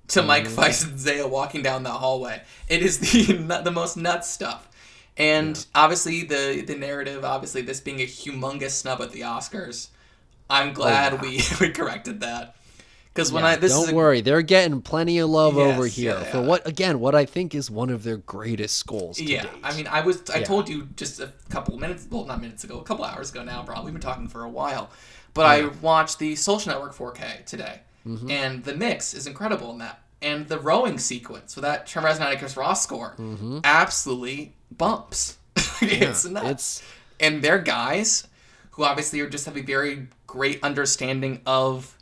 [SPEAKER 2] to Mike Weiss and Zaya walking down that hallway, it is the most nuts stuff. And obviously, the narrative, obviously, this being a humongous snub at the Oscars, I'm glad we corrected that. Because
[SPEAKER 1] don't worry, they're getting plenty of love over here for what I think is one of their greatest scores to date.
[SPEAKER 2] I mean, I told you just a couple minutes, well, not minutes ago, a couple hours ago now, probably. We've been talking for a while. But I watched the Social Network 4K today, and the mix is incredible in that. And the rowing sequence with that Trent Reznor Atticus Ross score absolutely bumps. It's nuts. And they're guys who obviously just have a very great understanding of,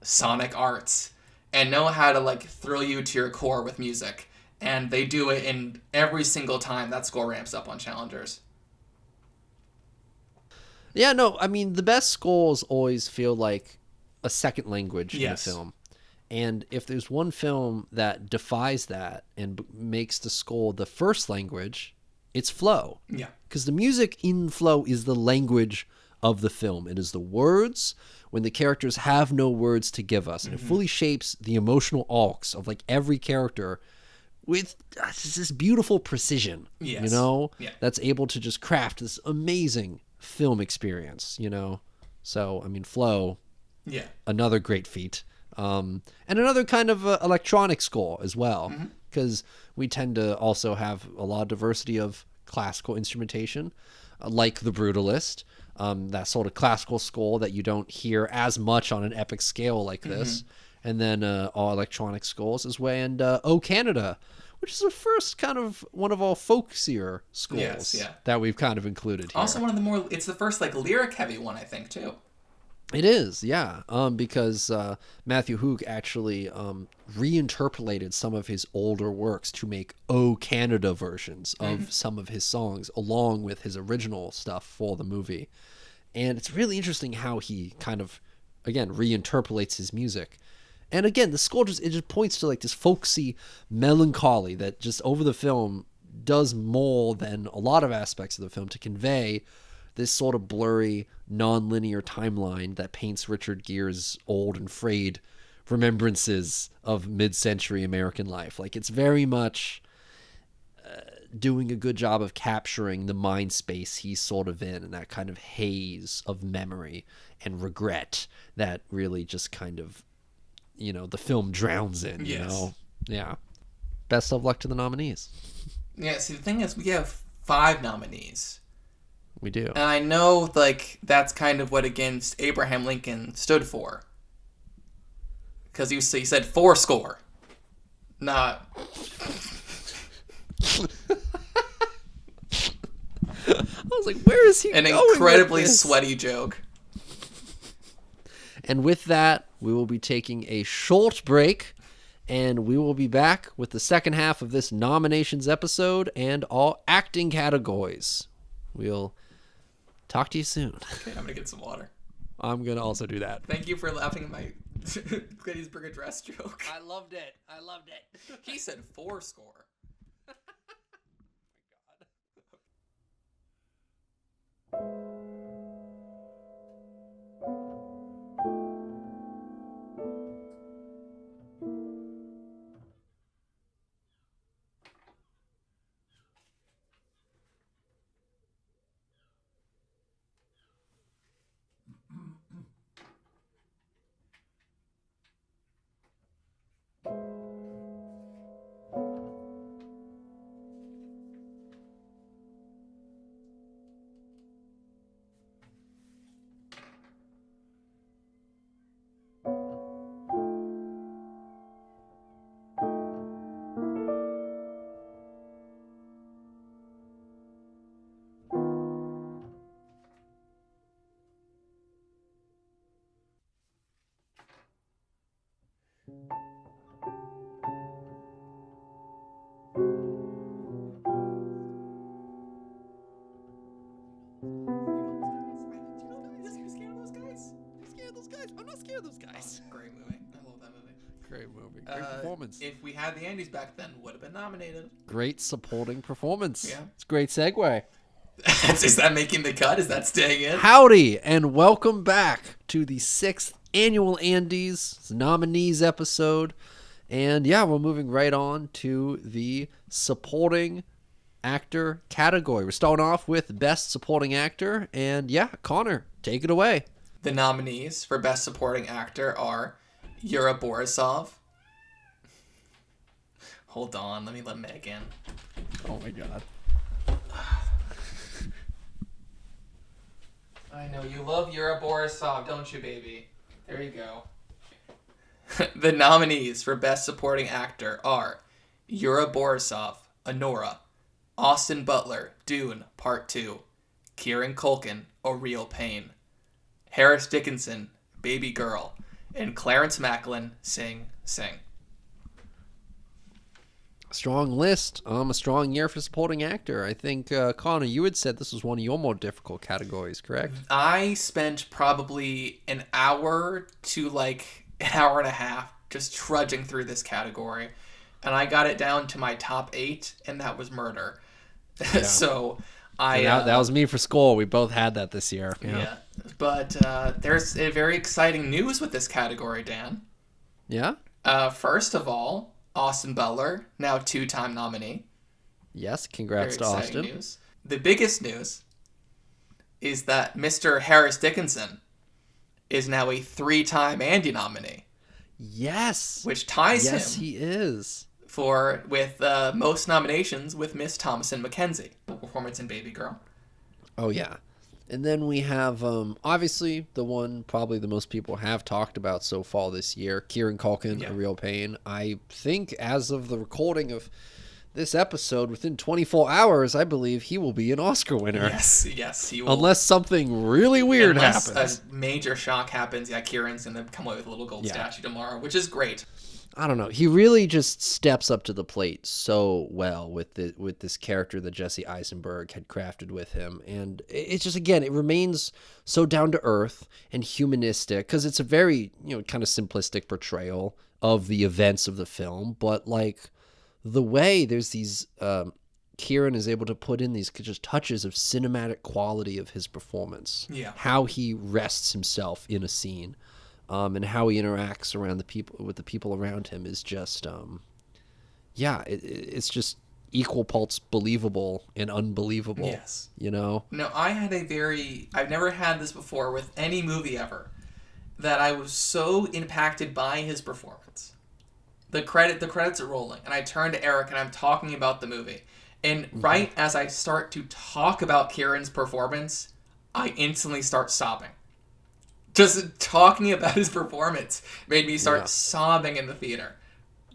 [SPEAKER 2] sonic arts and know how to, like, thrill you to your core with music. And they do it in every single time that score ramps up on Challengers.
[SPEAKER 1] Yeah, no, I mean, the best scores always feel like a second language in a film. And if there's one film that defies that and makes the score the first language, it's Flow.
[SPEAKER 2] Yeah.
[SPEAKER 1] Because the music in Flow is the language of the film. It is the words when the characters have no words to give us. And it fully shapes the emotional arcs of, like, every character with this beautiful precision, that's able to just craft this amazing film experience, So, I mean, Flow, another great feat. And another kind of electronic score as well, because we tend to also have a lot of diversity of classical instrumentation, like The Brutalist, that sort of classical score that you don't hear as much on an epic scale like this, and then all electronic scores as well, and O Canada, which is the first kind of one of our folksier scores that we've kind of included here.
[SPEAKER 2] Also one of the it's the first, like, lyric heavy one, I think, too.
[SPEAKER 1] It is, because Matthew Hook actually reinterpolated some of his older works to make O Canada versions of some of his songs, along with his original stuff for the movie. And it's really interesting how he kind of, again, reinterpolates his music. And again, the score just points to, like, this folksy melancholy that just over the film does more than a lot of aspects of the film to convey this sort of blurry, non-linear timeline that paints Richard Gere's old and frayed remembrances of mid-century American life. Like, it's very much doing a good job of capturing the mind space he's sort of in, and that kind of haze of memory and regret that really just kind of, the film drowns in, you know? Yeah. Best of luck to the nominees.
[SPEAKER 2] Yeah, see, the thing is, we have 5 nominees.
[SPEAKER 1] We do.
[SPEAKER 2] And I know, like, that's kind of what Against Abraham Lincoln stood for. Because he said 4 score. Not...
[SPEAKER 1] I was like, where is he
[SPEAKER 2] An
[SPEAKER 1] going
[SPEAKER 2] incredibly
[SPEAKER 1] with this?
[SPEAKER 2] sweaty joke.
[SPEAKER 1] And with that, we will be taking a short break, and we will be back with the second half of this nominations episode and all acting categories. We'll talk to you soon.
[SPEAKER 2] Okay, I'm going to get some water.
[SPEAKER 1] I'm going to also do that.
[SPEAKER 2] Thank you for laughing at my Gettysburg Address joke.
[SPEAKER 1] I loved it.
[SPEAKER 2] He said 4 score.
[SPEAKER 1] I'm not scared of those guys.
[SPEAKER 2] Oh, great movie. I love that movie.
[SPEAKER 1] Great movie. Great performance.
[SPEAKER 2] If we had the Andes back then, would have been nominated.
[SPEAKER 1] Great supporting performance.
[SPEAKER 2] Yeah.
[SPEAKER 1] It's a great segue.
[SPEAKER 2] Is that making the cut? Is that staying in?
[SPEAKER 1] Howdy, and welcome back to the 6th annual Andes nominees episode. And yeah, we're moving right on to the supporting actor category. We're starting off with Best Supporting Actor. And yeah, Connor, take it away.
[SPEAKER 2] The nominees for Best Supporting Actor are Yura Borisov. Hold on, let me let Meg in.
[SPEAKER 1] Oh my god.
[SPEAKER 2] I know, you love Yura Borisov, don't you, baby? There you go. The nominees for Best Supporting Actor are Yura Borisov, Honora, Austin Butler, Dune, Part 2, Kieran Culkin, A Real Pain, Harris Dickinson, Baby Girl, and Clarence Macklin, Sing, Sing.
[SPEAKER 1] Strong list. A strong year for supporting actor. I think, Connor, you had said this was one of your more difficult categories, correct?
[SPEAKER 2] I spent probably an hour to like an hour and a half just trudging through this category. And I got it down to my top 8, and that was murder. Yeah. So
[SPEAKER 1] that was me for school. We both had that this year.
[SPEAKER 2] Yeah. But there's a very exciting news with this category, Dan.
[SPEAKER 1] Yeah?
[SPEAKER 2] First of all, Austin Butler, now 2-time nominee.
[SPEAKER 1] Yes, congrats
[SPEAKER 2] very
[SPEAKER 1] to
[SPEAKER 2] exciting
[SPEAKER 1] Austin.
[SPEAKER 2] News. The biggest news is that Mr. Harris Dickinson is now a 3-time Andy nominee.
[SPEAKER 1] Yes.
[SPEAKER 2] Which ties him.
[SPEAKER 1] Yes, he is.
[SPEAKER 2] With most nominations with Miss Thomasin McKenzie. Performance in Baby Girl.
[SPEAKER 1] Oh, yeah. And then we have, obviously, the one probably the most people have talked about so far this year, Kieran Culkin, A Real Pain. I think as of the recording of this episode, within 24 hours, I believe he will be an Oscar winner.
[SPEAKER 2] Yes, he will.
[SPEAKER 1] Unless something really weird happens.
[SPEAKER 2] A major shock happens, Kieran's going to come away with a little gold statue tomorrow, which is great.
[SPEAKER 1] I don't know. He really just steps up to the plate so well with this character that Jesse Eisenberg had crafted with him. And it's just, again, it remains so down to earth and humanistic because it's a very, kind of simplistic portrayal of the events of the film. But, like, the way there's these Kieran is able to put in these just touches of cinematic quality of his performance.
[SPEAKER 2] Yeah.
[SPEAKER 1] How he rests himself in a scene, and how he interacts around with the people around him is just, it's just equal parts believable and unbelievable.
[SPEAKER 2] Yes.
[SPEAKER 1] You know?
[SPEAKER 2] No, I've never had this before with any movie ever, that I was so impacted by his performance. The credits are rolling, and I turn to Eric and I'm talking about the movie. And right as I start to talk about Kieran's performance, I instantly start sobbing. Just talking about his performance made me start sobbing in the theater.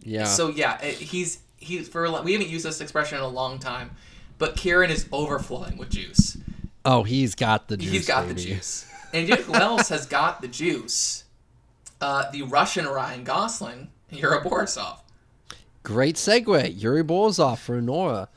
[SPEAKER 1] Yeah.
[SPEAKER 2] So yeah, he's we haven't used this expression in a long time, but Kieran is overflowing with juice.
[SPEAKER 1] Oh, he's got the juice.
[SPEAKER 2] He's got the juice. And you know who else has got the juice? The Russian Ryan Gosling, Yuri Borisov.
[SPEAKER 1] Great segue. Yuri Borisov for Nora.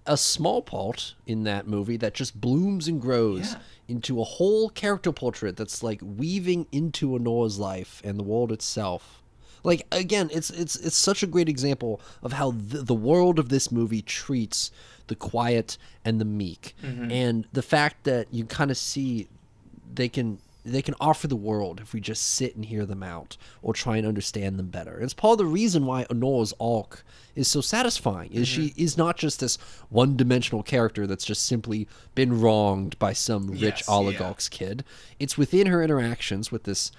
[SPEAKER 1] A small part in that movie that just blooms and grows into a whole character portrait that's like weaving into Nora's life and the world itself. Like, again, it's such a great example of how the world of this movie treats the quiet and the meek. Mm-hmm. And the fact that you kind of see they can offer the world if we just sit and hear them out or try and understand them better. It's part of the reason why Honor's arc is so satisfying, is she is not just this one-dimensional character that's just simply been wronged by some rich oligarch's kid. It's within her interactions with his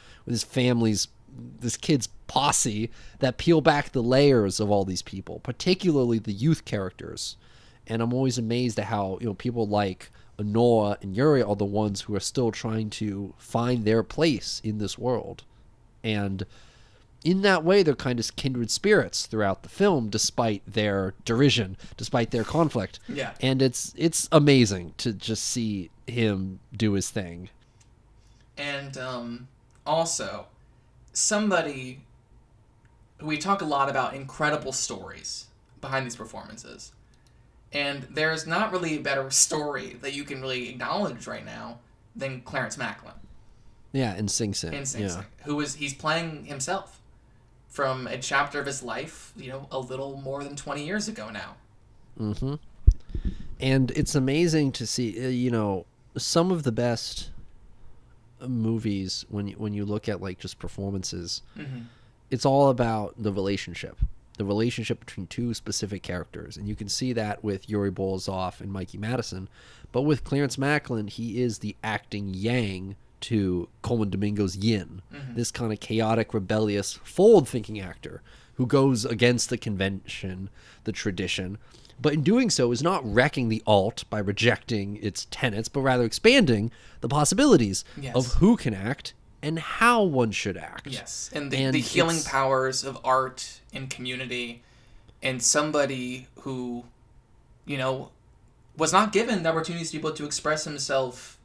[SPEAKER 1] kid's posse that peel back the layers of all these people, particularly the youth characters. And I'm always amazed at how, people like Honora and Yuri are the ones who are still trying to find their place in this world. And in that way, they're kind of kindred spirits throughout the film, despite their derision, despite their conflict.
[SPEAKER 2] Yeah.
[SPEAKER 1] And it's amazing to just see him do his thing.
[SPEAKER 2] And also, we talk a lot about incredible stories behind these performances. And there's not really a better story that you can really acknowledge right now than Clarence Macklin.
[SPEAKER 1] Yeah, in Sing Sing.
[SPEAKER 2] He's playing himself from a chapter of his life, a little more than 20 years ago now.
[SPEAKER 1] Mm-hmm. And it's amazing to see, some of the best movies when you look at like just performances, it's all about the relationship between two specific characters. And you can see that with Yuri Borisov and Mikey Madison. But with Clarence Macklin, he is the acting yang to Coleman Domingo's yin. Mm-hmm. This kind of chaotic, rebellious, forward-thinking actor who goes against the convention, the tradition. But in doing so is not wrecking the alt by rejecting its tenets, but rather expanding the possibilities of who can act and how one should act.
[SPEAKER 2] Yes, and the healing powers of art and community, and somebody who, was not given the opportunities to be able to express himself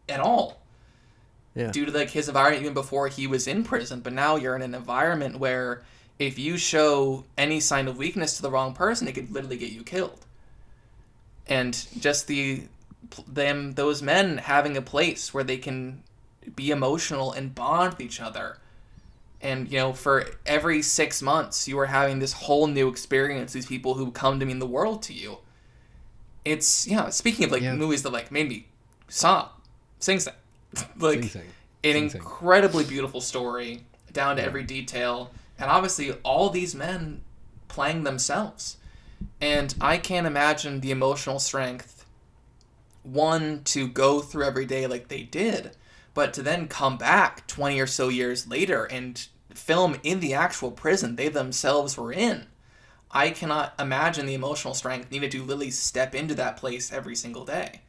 [SPEAKER 2] at all.
[SPEAKER 1] Yeah.
[SPEAKER 2] Due to his environment even before he was in prison. But now you're in an environment where if you show any sign of weakness to the wrong person, it could literally get you killed. And just those men having a place where they can be emotional and bond with each other. And, for every 6 months, you are having this whole new experience, these people who come to mean the world to you. It's, speaking of, movies that, made me sob, Sing Sing. Sing Sing. Incredibly beautiful story, down to every detail. And obviously, all these men playing themselves. And I can't imagine the emotional strength, one, to go through every day like they did, but to then come back 20 or so years later and film in the actual prison they themselves were in. I cannot imagine the emotional strength needed to literally step into that place every single day.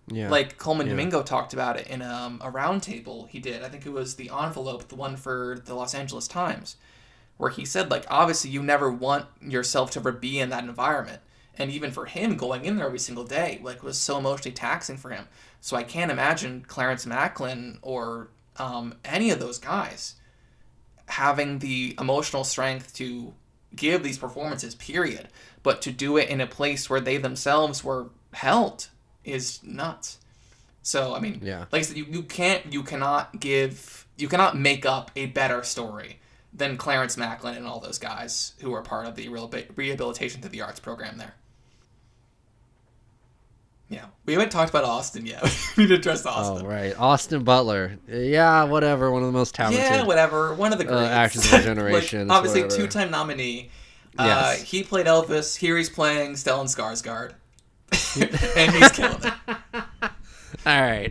[SPEAKER 2] Yeah. Like Coleman Domingo talked about it in a roundtable he did. I think it was The Envelope, the one for the Los Angeles Times, where he said, obviously you never want yourself to ever be in that environment. And even for him, going in there every single day, was so emotionally taxing for him. So I can't imagine Clarence Macklin or any of those guys having the emotional strength to give these performances, period. But to do it in a place where they themselves were held is nuts. So, like I said, you cannot make up a better story than Clarence Macklin and all those guys who are part of the rehabilitation through the arts program there. Yeah, we haven't talked about Austin yet. We need to address Austin.
[SPEAKER 1] Oh, right. Austin Butler. Yeah, whatever. One of the most talented
[SPEAKER 2] Yeah, whatever. One of the greats.
[SPEAKER 1] actors of our generation.
[SPEAKER 2] Like, obviously,
[SPEAKER 1] whatever.
[SPEAKER 2] 2-time nominee.
[SPEAKER 1] Yes.
[SPEAKER 2] He played Elvis. Here he's playing Stellan Skarsgård. And he's killing it.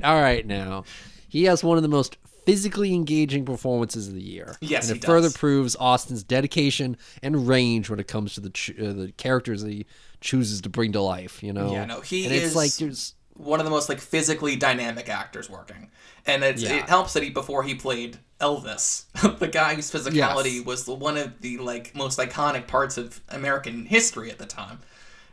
[SPEAKER 1] All right now. He has one of the most physically engaging performances of the year.
[SPEAKER 2] Yes,
[SPEAKER 1] and
[SPEAKER 2] he
[SPEAKER 1] it
[SPEAKER 2] does.
[SPEAKER 1] further proves Austin's dedication and range when it comes to the characters that he chooses to bring to life, you know?
[SPEAKER 2] Yeah, no, he
[SPEAKER 1] and
[SPEAKER 2] is
[SPEAKER 1] it's like there's
[SPEAKER 2] one of the most like physically dynamic actors working. And it helps that before he played Elvis, the guy whose physicality was one of the like most iconic parts of American history at the time.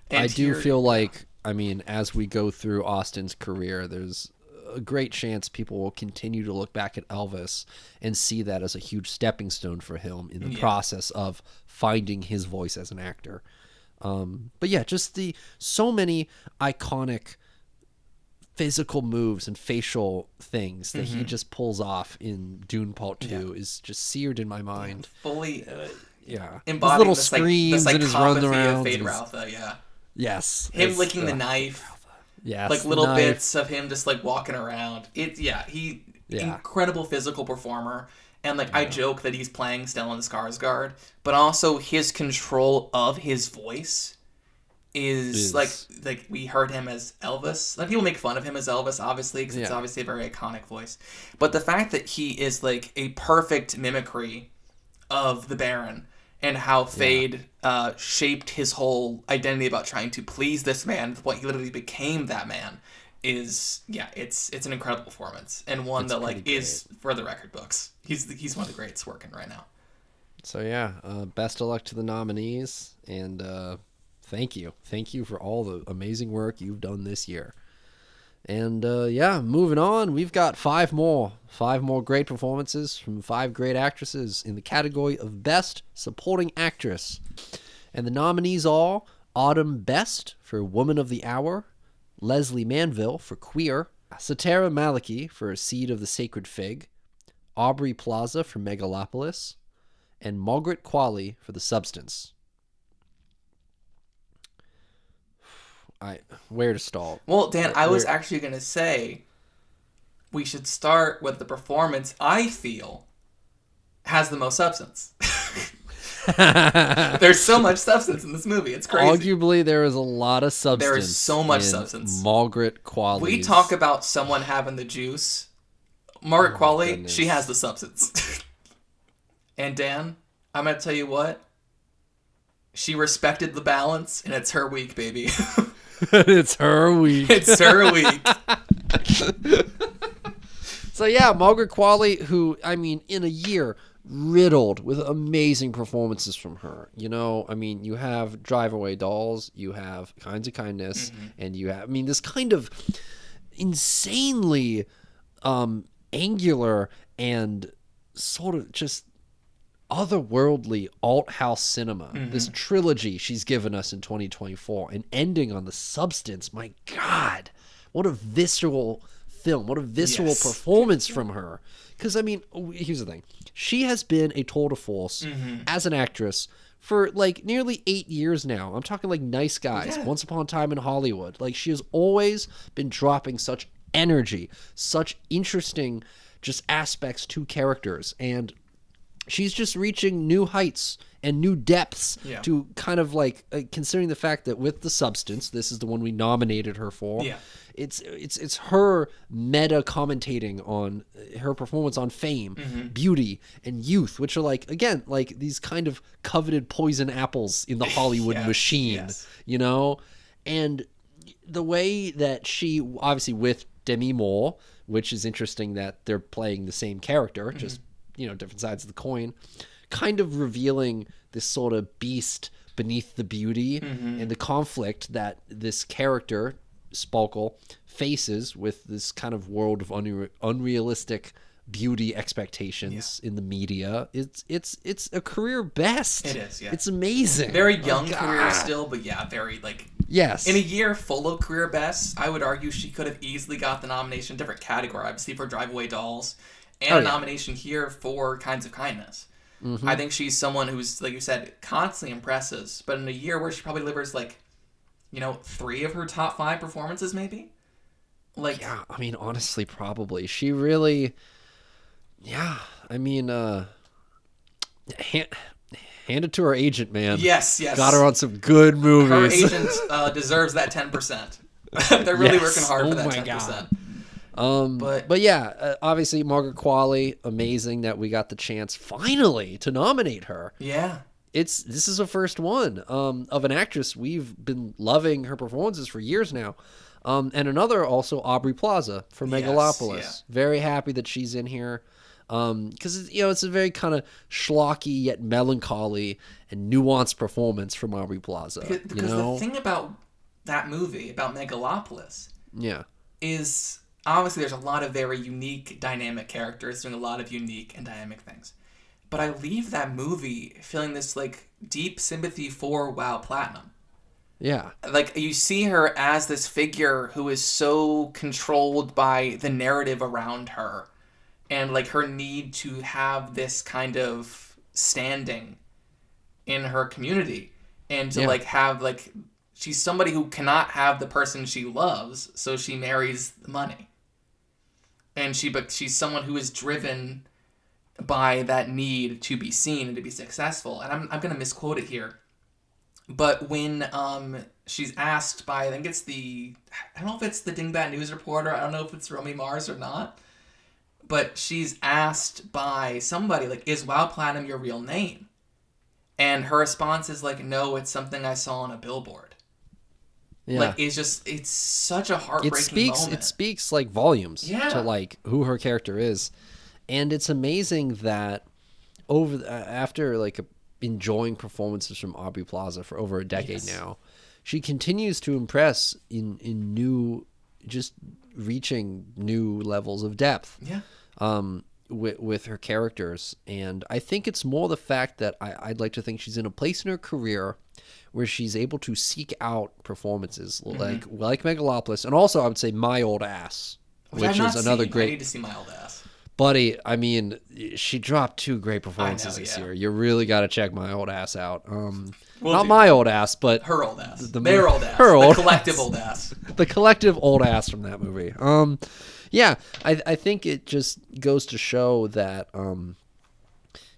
[SPEAKER 2] And
[SPEAKER 1] I do feel like, I mean, as we go through Austin's career, there's a great chance people will continue to look back at Elvis and see that as a huge stepping stone for him in the process of finding his voice as an actor. But yeah, just so many iconic physical moves and facial things that he just pulls off in Dune Part 2 is just seared in my mind.
[SPEAKER 2] Fully
[SPEAKER 1] His little screams and his runs around.
[SPEAKER 2] Fade Routha, yeah.
[SPEAKER 1] Yes.
[SPEAKER 2] Him licking the knife.
[SPEAKER 1] Yes.
[SPEAKER 2] Like little bits of him just like walking around. Incredible physical performer. And like I joke that he's playing Stellan Skarsgård, but also his control of his voice is like we heard him as Elvis. Like people make fun of him as Elvis, obviously, because it's obviously a very iconic voice. But the fact that he is like a perfect mimicry of the Baron and how Fade shaped his whole identity about trying to please this man, what he literally became that man, is it's an incredible performance and one that like is for the record books. He's one of the greats working right now. So
[SPEAKER 1] best of luck to the nominees, and thank you for all the amazing work you've done this year. And moving on, we've got five more great performances from 5 great actresses in the category of Best Supporting Actress. And the nominees are Autumn Best for Woman of the Hour, Leslie Manville for Queer, Satara Maliki for Seed of the Sacred Fig, Aubrey Plaza for Megalopolis, and Margaret Qualley for The Substance. Where to start?
[SPEAKER 2] Well, Dan, I was actually going to say we should start with the performance I feel has the most substance. There's so much substance in this movie. It's crazy.
[SPEAKER 1] Arguably, there is a lot of substance.
[SPEAKER 2] There is so much substance.
[SPEAKER 1] Margaret Qualley.
[SPEAKER 2] We talk about someone having the juice. Margaret Qualley, she has the substance. And Dan, I'm going to tell you what. She respected the balance, and it's her week, baby.
[SPEAKER 1] It's her week.
[SPEAKER 2] It's her week.
[SPEAKER 1] So Margaret Qualley, who, I mean, in a year riddled with amazing performances from her. You know, I mean, you have Drive Away Dolls, you have Kinds of Kindness, and you have, I mean, this kind of insanely angular and sort of just otherworldly alt house cinema. This trilogy she's given us in 2024 and ending on The Substance. My God, what a visceral film, what a visceral performance from her. Because, I mean, here's the thing. She has been a tour de force as an actress for like nearly 8 years now. I'm talking like Nice Guys, Once Upon a Time in Hollywood. Like, she has always been dropping such energy, such interesting just aspects to characters, and she's just reaching new heights and new depths to kind of like considering the fact that with The Substance, this is the one we nominated her for. It's her meta commentating on her performance on fame, beauty, and youth, which are like, again, like these kind of coveted poison apples in the Hollywood machine, you know? And the way that she, obviously with Demi Moore, which is interesting that they're playing the same character, just, you know, different sides of the coin, kind of revealing this sort of beast beneath the beauty and the conflict that this character, Spalkle, faces with this kind of world of unrealistic beauty expectations in the media. It's a career best.
[SPEAKER 2] It is,
[SPEAKER 1] It's amazing.
[SPEAKER 2] Very young career still, but very like...
[SPEAKER 1] Yes.
[SPEAKER 2] In a year full of career bests, I would argue she could have easily got the nomination, different category, obviously, for Drive Away Dolls, and a nomination here for Kinds of Kindness. I think she's someone who's, like you said, constantly impresses, but in a year where she probably delivers like 3 of her top 5 performances, maybe. Like,
[SPEAKER 1] Yeah, I mean, honestly, probably. She really, yeah. I mean, hand it to her agent, man.
[SPEAKER 2] yes, yes.
[SPEAKER 1] Got her on some good
[SPEAKER 2] Her
[SPEAKER 1] movies.
[SPEAKER 2] agent deserves that 10%. They're really working hard for that
[SPEAKER 1] my
[SPEAKER 2] 10%.
[SPEAKER 1] God. But yeah, obviously Margaret Qualley, amazing that we got the chance finally to nominate her.
[SPEAKER 2] Yeah.
[SPEAKER 1] This is a first one of an actress we've been loving her performances for years now. And another also Aubrey Plaza for Megalopolis.
[SPEAKER 2] yeah.
[SPEAKER 1] Very happy that she's in here. Because it's a very kind of schlocky yet melancholy and nuanced performance from Aubrey Plaza.
[SPEAKER 2] Because the thing about that movie, about Megalopolis,
[SPEAKER 1] yeah,
[SPEAKER 2] is obviously there's a lot of very unique, dynamic characters doing a lot of unique and dynamic things. But I leave that movie feeling this like deep sympathy for WoW Platinum.
[SPEAKER 1] yeah,
[SPEAKER 2] Like, you see her as this figure who is so controlled by the narrative around her, and like her need to have this kind of standing in her community, and to like have like, she's somebody who cannot have the person she loves, so she marries the money. And she's someone who is driven by that need to be seen and to be successful. And I'm gonna misquote it here, but when she's asked by, I think it's I don't know if it's the Dingbat News reporter, I don't know if it's Romy Mars or not, but she's asked by somebody, like, is WoW Platinum your real name? And her response is like, no, it's something I saw on a billboard.
[SPEAKER 1] yeah.
[SPEAKER 2] Like, it's such a heartbreaking moment.
[SPEAKER 1] It speaks like volumes
[SPEAKER 2] Yeah.
[SPEAKER 1] to like who her character is, and it's amazing that after like enjoying performances from Aubrey Plaza for over a decade now, she continues to impress in new, just reaching new levels of depth.
[SPEAKER 2] Yeah.
[SPEAKER 1] With her characters, and I think it's more the fact that I'd like to think she's in a place in her career where she's able to seek out performances like Megalopolis, and also I would say My Old Ass, which is another great.
[SPEAKER 2] I need to see My Old Ass.
[SPEAKER 1] Buddy, I mean, she dropped 2 great performances this year. You really got to check My Old Ass out. Not My Old Ass, but
[SPEAKER 2] her old ass.
[SPEAKER 1] Their
[SPEAKER 2] old ass.
[SPEAKER 1] Her old
[SPEAKER 2] collective
[SPEAKER 1] ass.
[SPEAKER 2] old ass.
[SPEAKER 1] The collective old ass from that movie. Yeah, I think it just goes to show that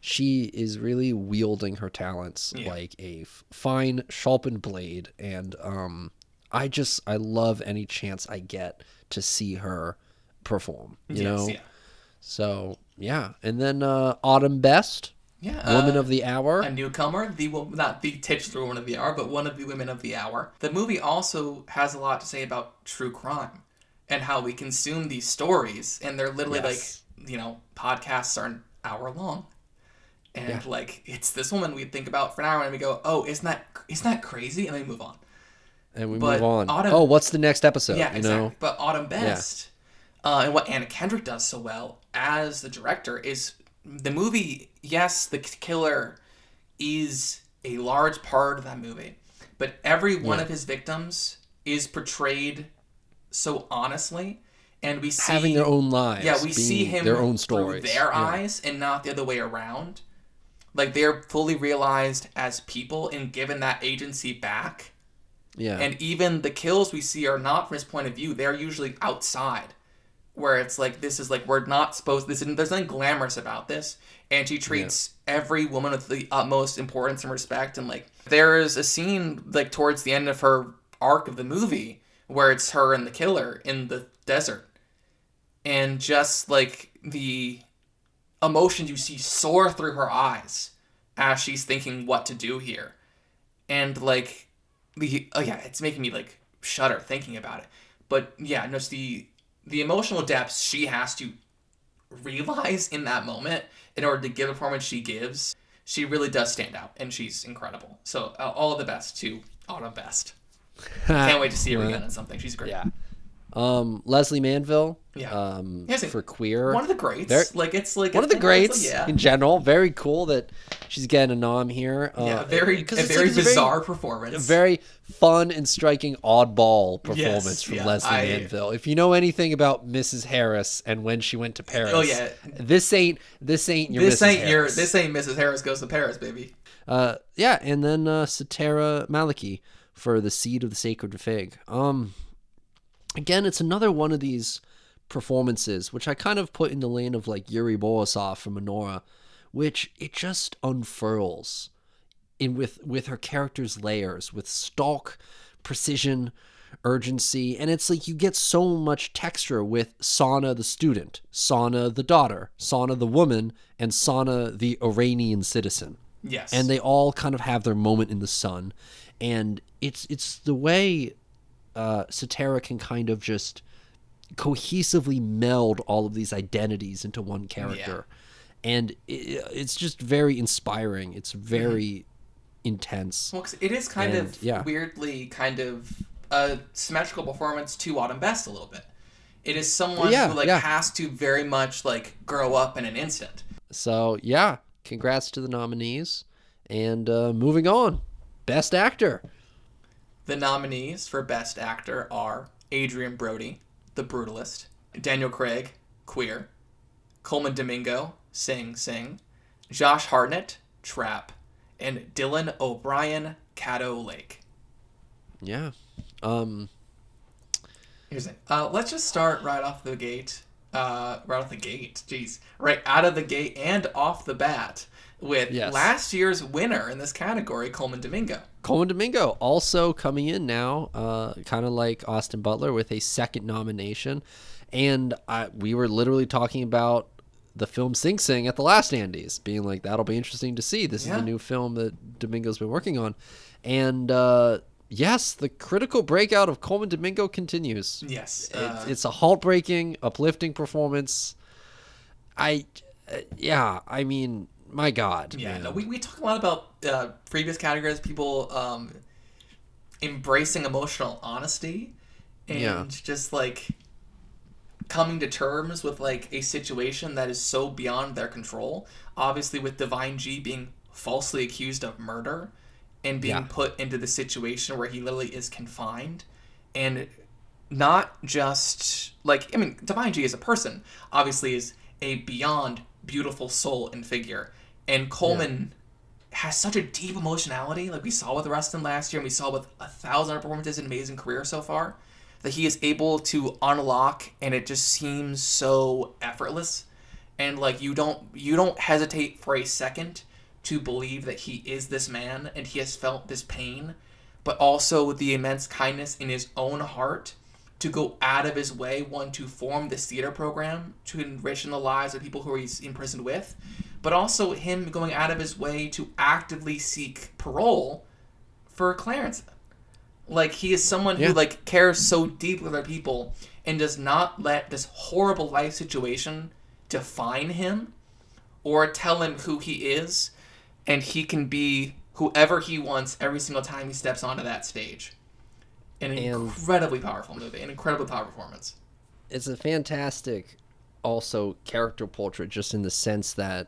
[SPEAKER 1] she is really wielding her talents like a fine sharpened blade, and I love any chance I get to see her perform. You know.
[SPEAKER 2] Yeah.
[SPEAKER 1] So yeah, and then Autumn Best, Woman of the Hour,
[SPEAKER 2] a newcomer, not the titular Woman of the Hour, but one of the Women of the Hour. The movie also has a lot to say about true crime and how we consume these stories, and they're literally like, podcasts are an hour long, and like, it's this woman we think about for an hour and we go, oh, isn't that crazy, and then we move on.
[SPEAKER 1] And we move on. What's the next episode?
[SPEAKER 2] Yeah, exactly.
[SPEAKER 1] Know?
[SPEAKER 2] But Autumn Best. And what Anna Kendrick does so well as the director is the movie, yes, the killer is a large part of that movie, but every one of his victims is portrayed so honestly, and we see
[SPEAKER 1] having their own lives.
[SPEAKER 2] Yeah, we see him
[SPEAKER 1] their own stories
[SPEAKER 2] through their eyes and not the other way around. Like, they're fully realized as people and given that agency back.
[SPEAKER 1] Yeah.
[SPEAKER 2] And even the kills we see are not from his point of view. They're usually outside, where it's like, this is like, we're not supposed, there's nothing glamorous about this. And she treats every woman with the utmost importance and respect. And like, there is a scene like towards the end of her arc of the movie where it's her and the killer in the desert. And just like the emotions you see soar through her eyes as she's thinking what to do here. And like, it's making me like shudder thinking about it. But yeah, just the emotional depths she has to realize in that moment in order to give the performance she gives, she really does stand out, and she's incredible. So all of the best to Autumn Best. Can't wait to see her again in something. She's great.
[SPEAKER 1] Yeah. Leslie Manville.
[SPEAKER 2] Yes,
[SPEAKER 1] for Queer.
[SPEAKER 2] One of the greats. It's like
[SPEAKER 1] one of the greats in general. Very cool that she's getting a nom here.
[SPEAKER 2] Very bizarre performance.
[SPEAKER 1] A very fun and striking oddball performance from Leslie Manville. If you know anything about Mrs. Harris and when she went to Paris, this ain't Harris.
[SPEAKER 2] This ain't Mrs. Harris Goes to Paris, baby.
[SPEAKER 1] And then Satara Maliki for The Seed of the Sacred Fig. Again, it's another one of these performances, which I kind of put in the lane of like Yuri Borisov from Minora, which it just unfurls in with her character's layers, with stalk, precision, urgency, and it's like you get so much texture with Sana the student, Sana the daughter, Sana the woman, and Sana the Iranian citizen.
[SPEAKER 2] Yes.
[SPEAKER 1] And they all kind of have their moment in the sun, and it's the way Satara can kind of just cohesively meld all of these identities into one character. And it's just very inspiring. It's very intense.
[SPEAKER 2] Well, 'cause it is kind of weirdly kind of a symmetrical performance to Autumn Best a little bit. It is someone who has to very much like grow up in an instant.
[SPEAKER 1] So yeah, congrats to the nominees. And moving on, Best Actor.
[SPEAKER 2] The nominees for Best Actor are Adrian Brody, The Brutalist; Daniel Craig, Queer; Coleman Domingo, Sing Sing; Josh Hartnett, Trap; and Dylan O'Brien, Caddo Lake.
[SPEAKER 1] Yeah.
[SPEAKER 2] Here's it. Let's just start right off the gate. Right out of the gate and off the bat with last year's winner in this category, Coleman Domingo.
[SPEAKER 1] Coleman Domingo also coming in now, kind of like Austin Butler, with a second nomination. And we were literally talking about the film Sing Sing at the last Andes, being like, that'll be interesting to see. This is the new film that Domingo's been working on. And yes, the critical breakout of Coleman Domingo continues.
[SPEAKER 2] Yes.
[SPEAKER 1] It's a heartbreaking, uplifting performance. I mean, my God.
[SPEAKER 2] Yeah,
[SPEAKER 1] man.
[SPEAKER 2] no, we talk a lot about previous categories, people embracing emotional honesty and just like coming to terms with like a situation that is so beyond their control. Obviously, with Divine G being falsely accused of murder and being put into the situation where he literally is confined, and not just like, I mean, Divine G as a person obviously is a beyond beautiful soul and figure, and Coleman has such a deep emotionality, like we saw with Rustin last year and we saw with 1,000 other performances in Amazing Career so far, that he is able to unlock, and it just seems so effortless, and like you don't hesitate for a second to believe that he is this man and he has felt this pain, but also the immense kindness in his own heart to go out of his way, one, to form this theater program to enrich in the lives of people who he's imprisoned with, but also him going out of his way to actively seek parole for Clarence. Like, he is someone who like cares so deeply with other people and does not let this horrible life situation define him or tell him who he is, and he can be whoever he wants every single time he steps onto that stage. An incredibly powerful movie, an incredibly powerful performance.
[SPEAKER 1] It's a fantastic, also, character portrait, just in the sense that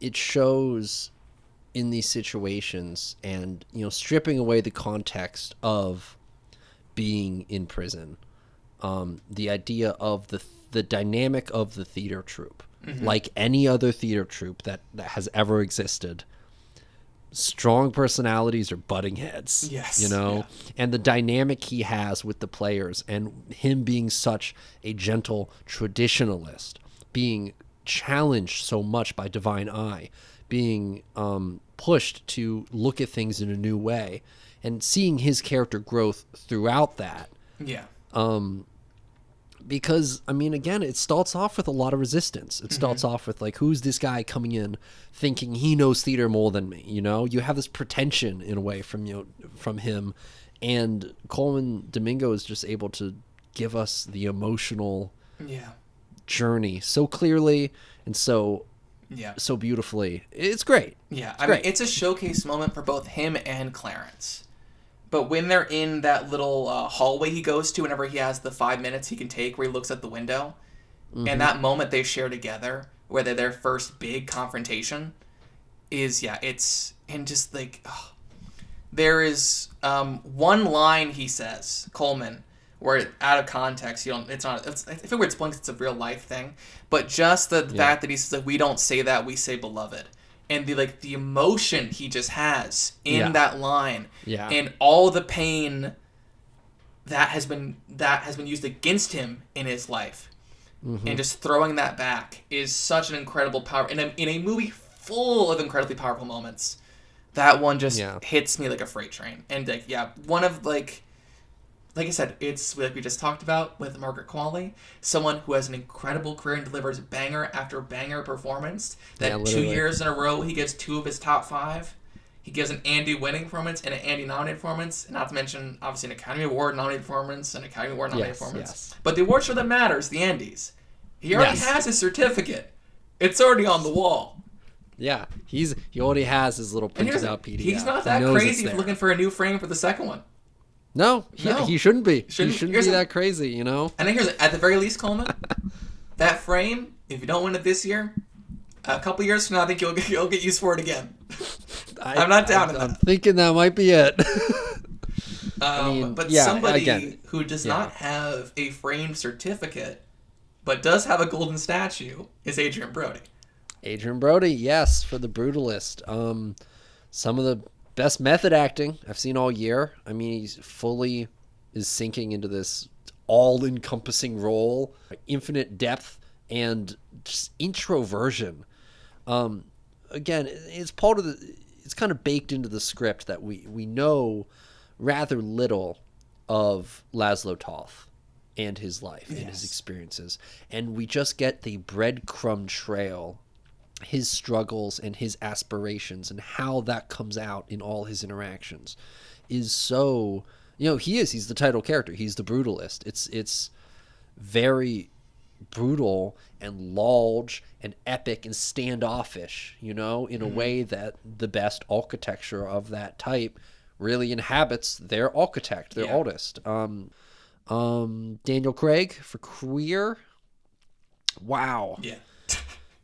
[SPEAKER 1] it shows in these situations, and stripping away the context of being in prison, the idea of the dynamic of the theater troupe, like any other theater troupe that has ever existed. Strong personalities are butting heads.
[SPEAKER 2] Yes.
[SPEAKER 1] And the dynamic he has with the players, and him being such a gentle traditionalist, being challenged so much by Divine Eye, being pushed to look at things in a new way, and seeing his character growth throughout that.
[SPEAKER 2] Yeah.
[SPEAKER 1] Because, I mean, again, it starts off with a lot of resistance. It starts off with, like, who's this guy coming in thinking he knows theater more than me, You have this pretension, in a way, from him. And Coleman Domingo is just able to give us the emotional journey so clearly and so beautifully. It's great.
[SPEAKER 2] Yeah, I mean, it's a showcase moment for both him and Clarence. But when they're in that little hallway he goes to whenever he has the 5 minutes he can take where he looks at the window, and that moment they share together, where they're their first big confrontation, is, it's, and just like, there is one line he says, Coleman, where out of context, if it were explained, it's a real life thing, but just the fact that he says, like, we don't say that, we say beloved. and the emotion he just has in that line,
[SPEAKER 1] Yeah.
[SPEAKER 2] and all the pain that has been used against him in his life, and just throwing that back is such an incredible power in a movie full of incredibly powerful moments. That one just hits me like a freight train, and one of like I said, it's like we just talked about with Margaret Qualley, someone who has an incredible career and delivers banger after banger performance. That 2 years in a row he gets 2 of his top 5. He gives an Andy winning performance and an Andy nominated performance, and not to mention obviously an Academy Award nominated performance and an Academy Award nominated performance. Yes. But the award show that matters, the Andys. He already has his certificate. It's already on the wall.
[SPEAKER 1] Yeah, he already has his little printed out PDF.
[SPEAKER 2] He's not that crazy looking for a new frame for the second one.
[SPEAKER 1] No, he shouldn't be. He shouldn't be that crazy, you know?
[SPEAKER 2] And then here's at the very least, Coleman, that frame, if you don't win it this year, a couple years from now, I think you'll get used for it again. I'm not down in that.
[SPEAKER 1] I'm thinking that might be it.
[SPEAKER 2] Somebody who does not have a framed certificate, but does have a golden statue, is Adrian Brody.
[SPEAKER 1] Adrian Brody, yes, for The Brutalist. Some of the best method acting I've seen all year. I mean, he's fully is sinking into this all-encompassing role, infinite depth, and just introversion. Again, it's part of it's kind of baked into the script that we know rather little of Laszlo Toth and his life and his experiences. And we just get the breadcrumb trail, his struggles and his aspirations, and how that comes out in all his interactions is so, he's the title character. He's the brutalist. It's very brutal and large and epic and standoffish, in a way that the best architecture of that type really inhabits their architect, their artist. Daniel Craig for Queer. Wow.
[SPEAKER 2] Yeah.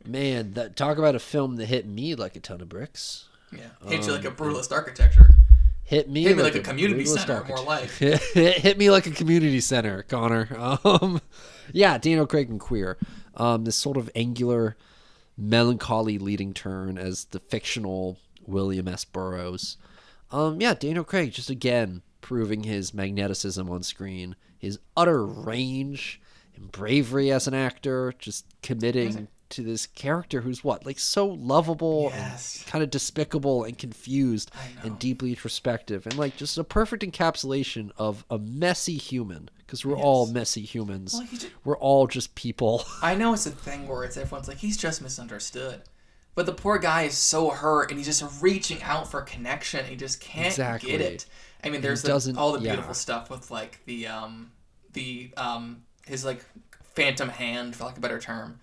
[SPEAKER 1] Man, talk about a film that hit me like a ton of bricks.
[SPEAKER 2] Yeah. Hit you like a brutalist architecture.
[SPEAKER 1] Hit me
[SPEAKER 2] like a community center, more like.
[SPEAKER 1] Hit me like a community center, Connor. Daniel Craig and Queer. This sort of angular, melancholy leading turn as the fictional William S. Burroughs. Daniel Craig, just again, proving his magneticism on screen, his utter range and bravery as an actor, just committing to this character who's so lovable and kind of despicable and confused and deeply introspective, and just a perfect encapsulation of a messy human, because we're all messy humans. Well, we're all just people.
[SPEAKER 2] I know it's a thing where everyone's like, he's just misunderstood, but the poor guy is so hurt and he's just reaching out for connection and he just can't get it. I mean, there's all the beautiful stuff with his phantom hand, for lack of a better term.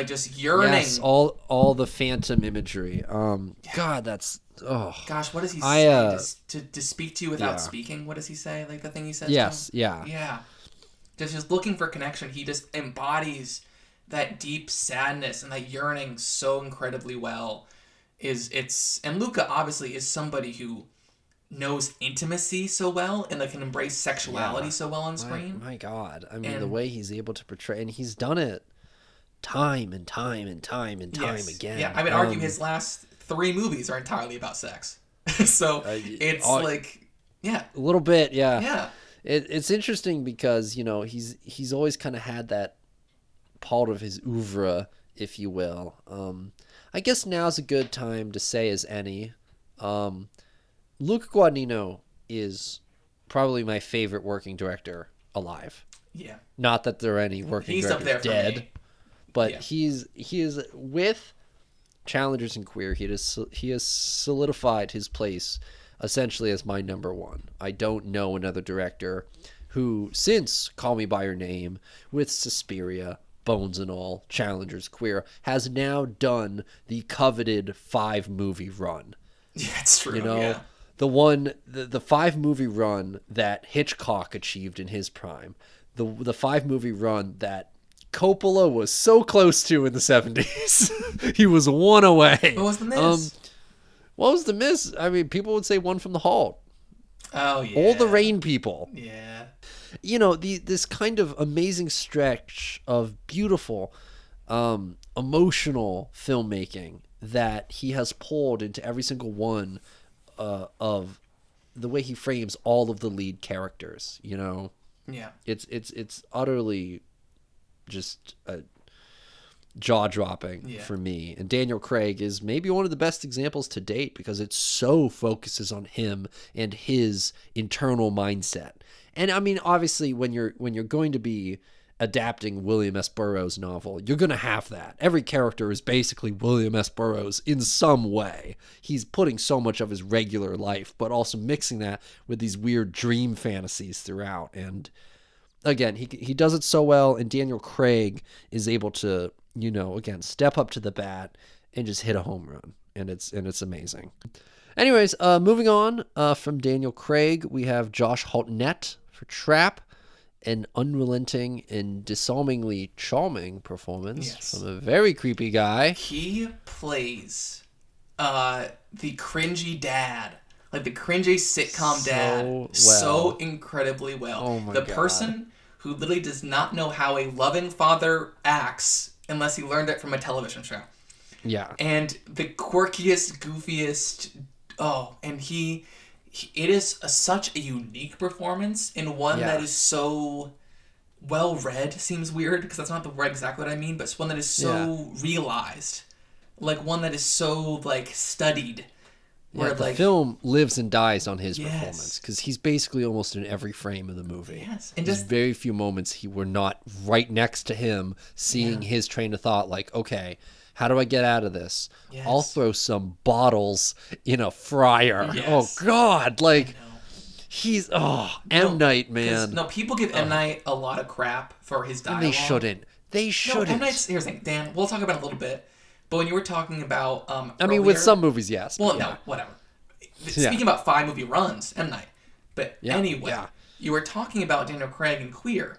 [SPEAKER 2] Just yearning.
[SPEAKER 1] Yes, all the phantom imagery. God, that's
[SPEAKER 2] Gosh, what does he say? To speak to you without speaking. What does he say? The thing he says.
[SPEAKER 1] Yes,
[SPEAKER 2] to him? Yeah. Just looking for connection. He just embodies that deep sadness and that yearning so incredibly well. And Luca obviously is somebody who knows intimacy so well and can embrace sexuality so well on screen.
[SPEAKER 1] My God, I mean, the way he's able to portray, and he's done it time and time and time and time again.
[SPEAKER 2] Yeah, I would argue his last 3 movies are entirely about sex. So it's a
[SPEAKER 1] little bit, yeah. It's interesting because he's always kind of had that part of his oeuvre, if you will. I guess now's a good time to say as any. Luca Guadagnino is probably my favorite working director alive.
[SPEAKER 2] Yeah.
[SPEAKER 1] Not that there are any working directors dead. But he is with Challengers and Queer. He has solidified his place essentially as my number one. I don't know another director who, since Call Me by Your Name, with Suspiria, Bones and All, Challengers, Queer, has now done the coveted 5-movie run.
[SPEAKER 2] Yeah, it's true.
[SPEAKER 1] The 5-movie run that Hitchcock achieved in his prime, the 5-movie run that Coppola was so close to in the 70s. He was one away.
[SPEAKER 2] What was the miss?
[SPEAKER 1] What was the miss? I mean, people would say One from the Hall.
[SPEAKER 2] Oh, yeah.
[SPEAKER 1] All the Rain People.
[SPEAKER 2] Yeah.
[SPEAKER 1] This kind of amazing stretch of beautiful, emotional filmmaking that he has pulled into every single one of the way he frames all of the lead characters. You know,
[SPEAKER 2] Yeah.
[SPEAKER 1] It's utterly just jaw-dropping for me. And Daniel Craig is maybe one of the best examples to date because it so focuses on him and his internal mindset. And I mean, obviously, when you're going to be adapting William S. Burroughs' novel, you're going to have that. Every character is basically William S. Burroughs in some way. He's putting so much of his regular life, but also mixing that with these weird dream fantasies throughout. And again, he does it so well, and Daniel Craig is able to, you know, again, step up to the bat and just hit a home run. And it's amazing. Anyways, moving on from Daniel Craig, we have Josh Hartnett for Trap, an unrelenting and disarmingly charming performance from a very creepy guy.
[SPEAKER 2] He plays the cringy dad, like the cringy sitcom dad, so incredibly well.
[SPEAKER 1] Oh my
[SPEAKER 2] the
[SPEAKER 1] God.
[SPEAKER 2] person who literally does not know how a loving father acts unless he learned it from a television show.
[SPEAKER 1] Yeah.
[SPEAKER 2] And the quirkiest, goofiest, and it is such a unique performance, and one that is so well read. Seems weird because that's not the word exactly what I mean, but it's one that is so realized, like one that is so like studied.
[SPEAKER 1] Where the film lives and dies on his performance because he's basically almost in every frame of the movie.
[SPEAKER 2] Yes, and
[SPEAKER 1] there's very few moments we're not right next to him, seeing his train of thought. Like, okay, how do I get out of this?
[SPEAKER 2] Yes.
[SPEAKER 1] I'll throw some bottles in a fryer.
[SPEAKER 2] Yes.
[SPEAKER 1] Oh God, like he's M. Night, man.
[SPEAKER 2] No, people give M. Night a lot of crap for his dialogue.
[SPEAKER 1] And they shouldn't. They shouldn't.
[SPEAKER 2] No, M. Night's, here's the thing, Dan. We'll talk about it a little bit. But when you were talking about,
[SPEAKER 1] I mean, with some movies, yes.
[SPEAKER 2] Well, no, whatever. Speaking about 5 movie runs, M. Night. But anyway, you were talking about Daniel Craig and Queer,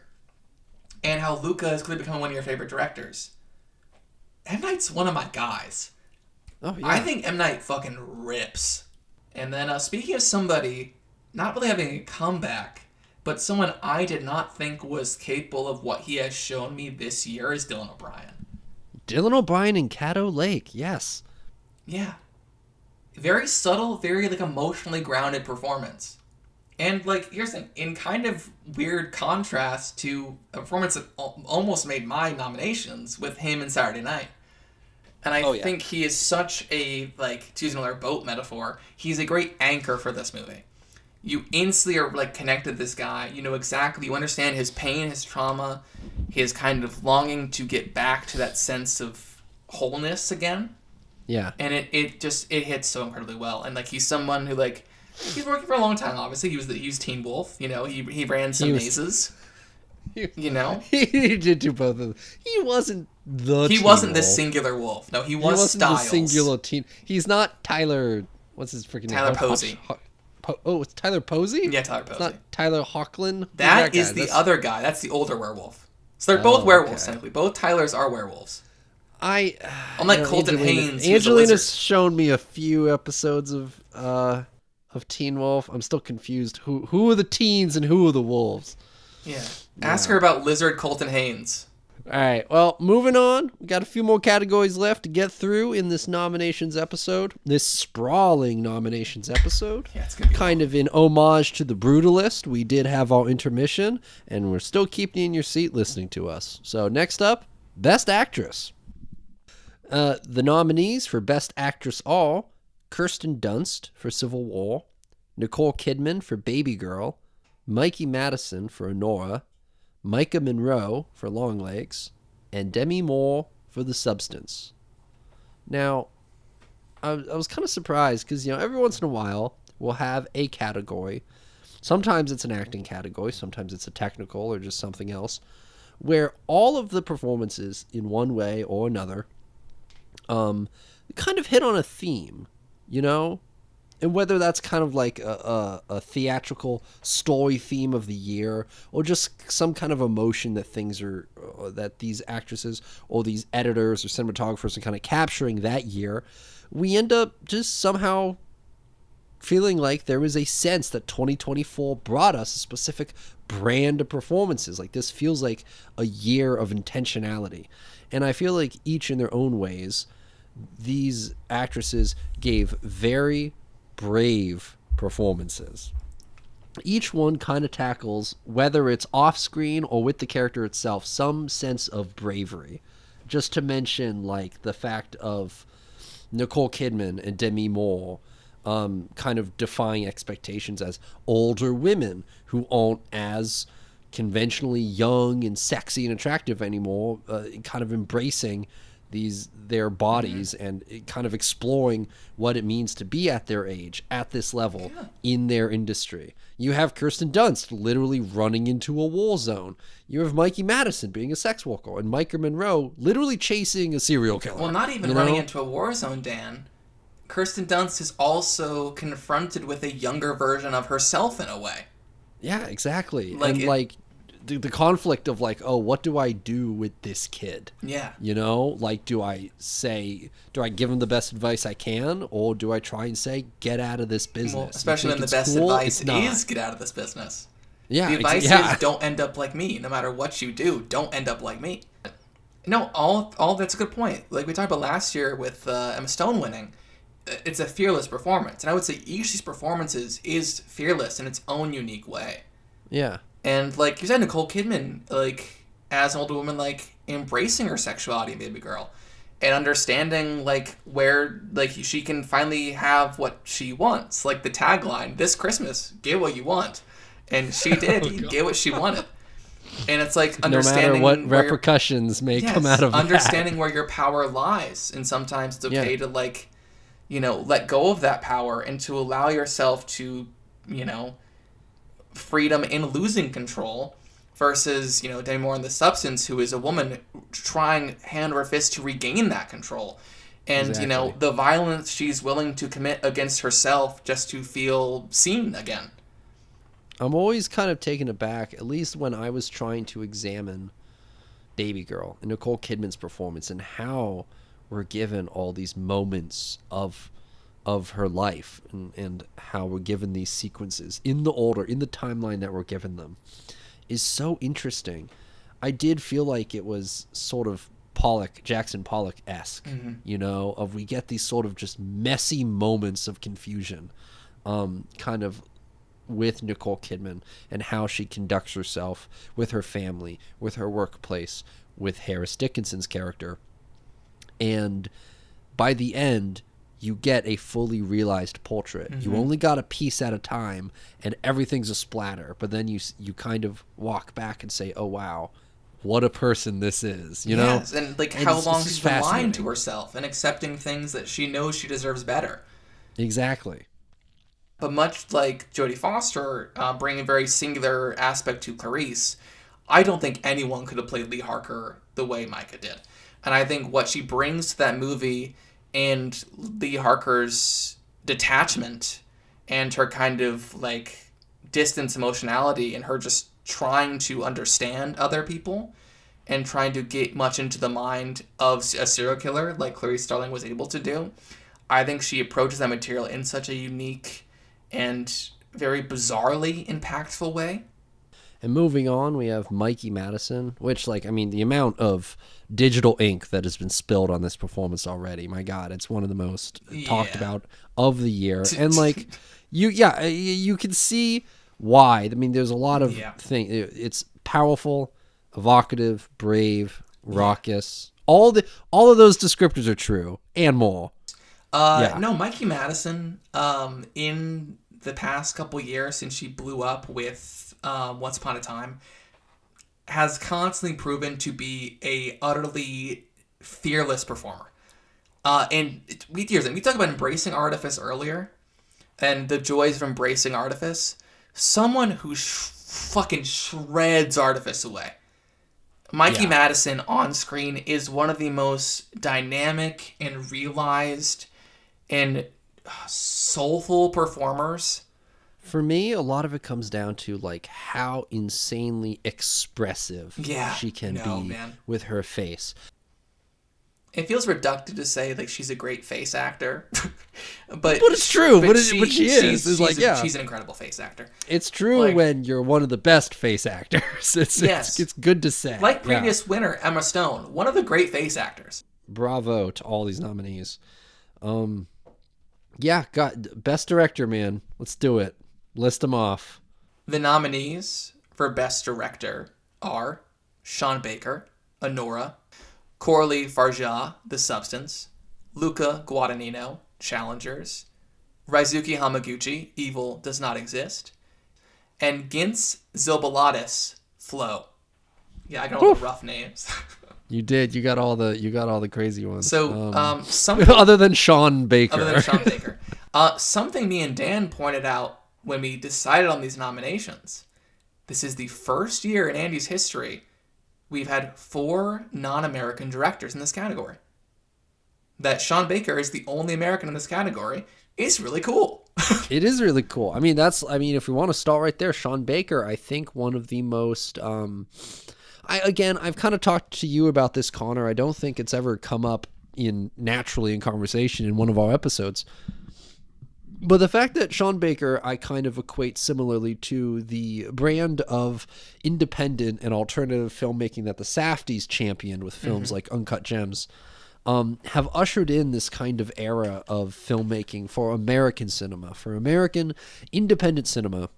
[SPEAKER 2] and how Luca is clearly becoming one of your favorite directors. M. Night's one of my guys.
[SPEAKER 1] Oh yeah.
[SPEAKER 2] I think M. Night fucking rips. And then speaking of somebody not really having a comeback, but someone I did not think was capable of what he has shown me this year is Dylan O'Brien.
[SPEAKER 1] Dylan O'Brien in Caddo Lake, yes.
[SPEAKER 2] Yeah. Very subtle, very like emotionally grounded performance. And like, here's the thing, in kind of weird contrast to a performance that almost made my nominations with him in Saturday Night. And I think he is such a, like, to use another boat metaphor, he's a great anchor for this movie. You instantly are like connected to this guy. You know exactly, you understand his pain, his trauma, his kind of longing to get back to that sense of wholeness again.
[SPEAKER 1] Yeah.
[SPEAKER 2] And it hits so incredibly well. And like, he's someone who, like, he's working for a long time, obviously. He was Teen Wolf, you know, he ran some mazes. You know?
[SPEAKER 1] He did do both of them. He wasn't the
[SPEAKER 2] He
[SPEAKER 1] teen
[SPEAKER 2] wasn't
[SPEAKER 1] wolf.
[SPEAKER 2] the singular wolf. No, he
[SPEAKER 1] wasn't
[SPEAKER 2] Styles.
[SPEAKER 1] the singular teen. He's not Tyler. What's his freaking name?
[SPEAKER 2] Tyler Posey.
[SPEAKER 1] It's Tyler Posey?
[SPEAKER 2] Yeah, Tyler Posey.
[SPEAKER 1] It's not Tyler Hoechlin?
[SPEAKER 2] That is the other guy. That's the older werewolf. So they're both werewolves, technically. Both Tylers are werewolves. Unlike Colton Haynes.
[SPEAKER 1] Angelina's shown me a few episodes of Teen Wolf. I'm still confused. Who are the teens and who are the wolves?
[SPEAKER 2] Yeah. Ask her about Lizard Colton Haynes.
[SPEAKER 1] All right. Well, moving on. We got a few more categories left to get through in this nominations episode. This sprawling nominations episode.
[SPEAKER 2] Yeah, it's gonna be
[SPEAKER 1] kind of in homage to The Brutalist. We did have our intermission, and we're still keeping you in your seat listening to us. So next up, Best Actress. The nominees for Best Actress are Kirsten Dunst for Civil War, Nicole Kidman for Baby Girl, Mikey Madison for Honora, Micah Monroe for Longlegs, and Demi Moore for The Substance. Now, I was kind of surprised because, you know, every once in a while we'll have a category. Sometimes it's an acting category, sometimes it's a technical or just something else, where all of the performances in one way or another kind of hit on a theme, you know? And whether that's kind of like a theatrical story theme of the year or just some kind of emotion that that these actresses or these editors or cinematographers are kind of capturing that year, we end up just somehow feeling like there was a sense that 2024 brought us a specific brand of performances. Like, this feels like a year of intentionality. And I feel like each in their own ways these actresses gave very brave performances. Each one kind of tackles, whether it's off screen or with the character itself, some sense of bravery. Just to mention, like, the fact of Nicole Kidman and Demi Moore kind of defying expectations as older women who aren't as conventionally young and sexy and attractive anymore, kind of embracing their bodies and kind of exploring what it means to be at their age, at this level, in their industry. You have Kirsten Dunst literally running into a war zone. You have Mikey Madison being a sex worker, and Micah Monroe literally chasing a serial killer.
[SPEAKER 2] Well, not even running into a war zone, Dan. Kirsten Dunst is also confronted with a younger version of herself in a way.
[SPEAKER 1] Yeah, exactly. Like, the conflict of, like, oh, what do I do with this kid?
[SPEAKER 2] Yeah.
[SPEAKER 1] You know, like, do I give him the best advice I can, or do I try and say, get out of this business?
[SPEAKER 2] Well, especially when the best advice is get out of this business.
[SPEAKER 1] Yeah.
[SPEAKER 2] The advice is don't end up like me. No matter what you do, don't end up like me. No, all that's a good point. Like we talked about last year with Emma Stone winning. It's a fearless performance. And I would say each of these performances is fearless in its own unique way.
[SPEAKER 1] Yeah.
[SPEAKER 2] And like you said, Nicole Kidman, like as an older woman, like embracing her sexuality in Baby Girl, and understanding like where like she can finally have what she wants. Like the tagline, "This Christmas, get what you want," and she did get what she wanted. And it's like understanding
[SPEAKER 1] no matter what repercussions may come out of
[SPEAKER 2] understanding where your power lies, and sometimes it's okay to like, you know, let go of that power and to allow yourself to, you know, freedom in losing control versus, you know, Demi Moore in The Substance, who is a woman trying hand over fist to regain that control. And, you know, the violence she's willing to commit against herself just to feel seen again.
[SPEAKER 1] I'm always kind of taken aback, at least when I was trying to examine Baby Girl and Nicole Kidman's performance and how we're given all these moments of her life and how we're given these sequences in the order, in the timeline that we're given them, is so interesting. I did feel like it was sort of Jackson Pollock-esque, you know, of we get these sort of just messy moments of confusion, kind of with Nicole Kidman and how she conducts herself with her family, with her workplace, with Harris Dickinson's character. And by the end, you get a fully realized portrait. You only got a piece at a time, and everything's a splatter. But then you kind of walk back and say, oh, wow, what a person this is, you know?
[SPEAKER 2] Yes, and like how long she's been lying to herself and accepting things that she knows she deserves better.
[SPEAKER 1] Exactly.
[SPEAKER 2] But much like Jodie Foster bringing a very singular aspect to Clarice, I don't think anyone could have played Lee Harker the way Micah did. And I think what she brings to that movie and Lee Harker's detachment and her kind of like distance emotionality and her just trying to understand other people and trying to get much into the mind of a serial killer like Clarice Starling was able to do. I think she approaches that material in such a unique and very bizarrely impactful way.
[SPEAKER 1] And moving on, we have Mikey Madison, which, like, I mean, the amount of digital ink that has been spilled on this performance already, my God, it's one of the most talked about of the year. And, like, you can see why. I mean, there's a lot of things. It's powerful, evocative, brave, raucous. All of those descriptors are true, and more.
[SPEAKER 2] No, Mikey Madison, in the past couple years since she blew up with Once Upon a Time, has constantly proven to be a utterly fearless performer. And we talked about embracing artifice earlier, and the joys of embracing artifice. Someone who fucking shreds artifice away. Mikey Madison on screen is one of the most dynamic and realized and soulful performers.
[SPEAKER 1] For me, a lot of it comes down to like how insanely expressive she can be with her face.
[SPEAKER 2] It feels reductive to say like she's a great face actor, but
[SPEAKER 1] it's true. But she is.
[SPEAKER 2] She's an incredible face actor.
[SPEAKER 1] It's true when you're one of the best face actors. It's good to say.
[SPEAKER 2] Like previous winner Emma Stone, one of the great face actors.
[SPEAKER 1] Bravo to all these nominees. Yeah, best director, man. Let's do it. List them off.
[SPEAKER 2] The nominees for Best Director are Sean Baker, Anora, Coralie Farjah, The Substance, Luca Guadagnino, Challengers, Raizuki Hamaguchi, Evil Does Not Exist, and Gintz Zilbalatis, Flow. Yeah, I got all the rough names.
[SPEAKER 1] You did. You got all the crazy ones.
[SPEAKER 2] So, something
[SPEAKER 1] other than Sean Baker.
[SPEAKER 2] Something me and Dan pointed out when we decided on these nominations. This is the first year in Andy's history we've had 4 non-American directors in this category. That Sean Baker is the only American in this category is really cool.
[SPEAKER 1] It is really cool. I mean, if we want to start right there, Sean Baker, I think one of the most, I've kind of talked to you about this, Connor. I don't think it's ever come up naturally in conversation in one of our episodes. But the fact that Sean Baker, I kind of equate similarly to the brand of independent and alternative filmmaking that the Safdies championed with films like Uncut Gems, have ushered in this kind of era of filmmaking for American cinema, for American independent cinema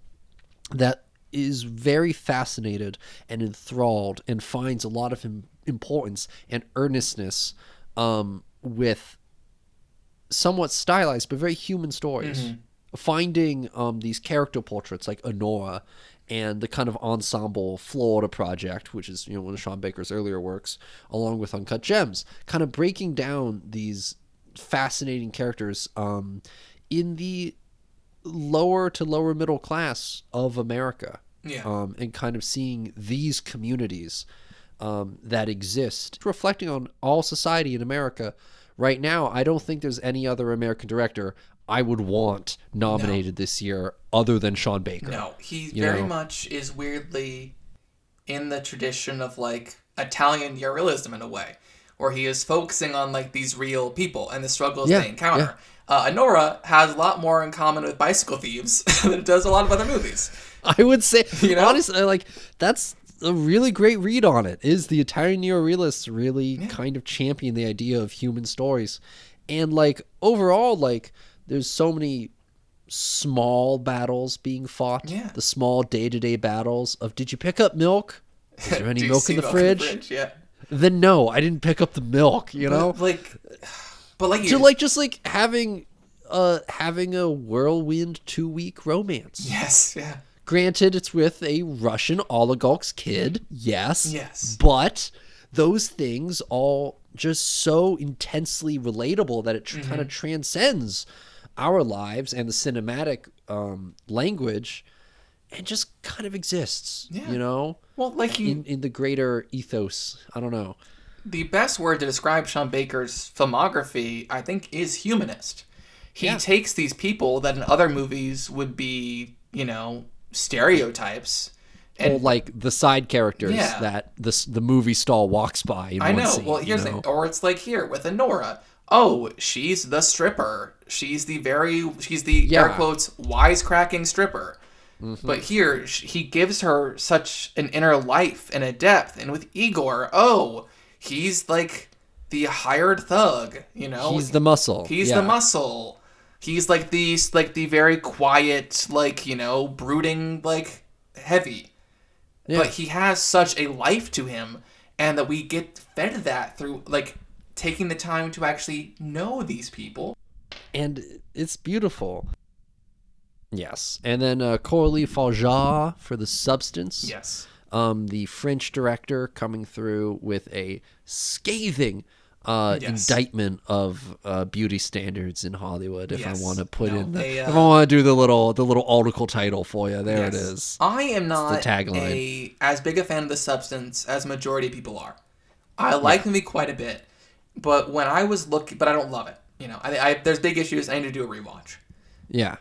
[SPEAKER 1] that is very fascinated and enthralled and finds a lot of importance and earnestness with somewhat stylized but very human stories. Finding these character portraits like Anora and the kind of ensemble Florida Project, which is one of Sean Baker's earlier works, along with Uncut Gems, kind of breaking down these fascinating characters in the lower to lower middle class of America. And kind of seeing these communities that exist, reflecting on all society in America. Right now, I don't think there's any other American director I would want nominated this year other than Sean Baker.
[SPEAKER 2] No, he very much is weirdly in the tradition of like Italian neorealism in a way, where he is focusing on like these real people and the struggles they encounter. Anora has a lot more in common with Bicycle Thieves than it does a lot of other movies.
[SPEAKER 1] I would say, honestly, like that's a really great read on it. Is the Italian neorealists really kind of champion the idea of human stories, and like overall, like there's so many small battles being fought. The small day-to-day battles of, did you pick up milk? Is there any milk in the fridge? Then no, I didn't pick up the milk. Just having a whirlwind 2-week romance. Granted, it's with a Russian oligarch's kid. Yes. But those things all just so intensely relatable that it kind of transcends our lives and the cinematic language, and just kind of exists. Well, like in the greater ethos. I don't know.
[SPEAKER 2] The best word to describe Sean Baker's filmography, I think, is humanist. He takes these people that in other movies would be, stereotypes.
[SPEAKER 1] Or like the side characters that the movie stall walks by in one scene.
[SPEAKER 2] Well, here's the thing. Or it's like here with Anora. Oh, she's the stripper. She's the air quotes wisecracking stripper. But here he gives her such an inner life and a depth. And with Igor, he's like the hired thug,
[SPEAKER 1] He's the muscle.
[SPEAKER 2] He's the muscle. He's like the very quiet, brooding, heavy. But he has such a life to him, and that we get fed that through taking the time to actually know these people.
[SPEAKER 1] And it's beautiful. Yes. And then Coralie Farjah for The Substance.
[SPEAKER 2] Yes.
[SPEAKER 1] The French director coming through with a scathing indictment of beauty standards in Hollywood. If I want to put if I want to do the little article title for you, there it is.
[SPEAKER 2] I am not
[SPEAKER 1] the tagline.
[SPEAKER 2] As big a fan of The Substance as majority of people are. I like the movie quite a bit, but when I was looking, but I don't love it. There's big issues. I need to do a rewatch.
[SPEAKER 1] Yeah.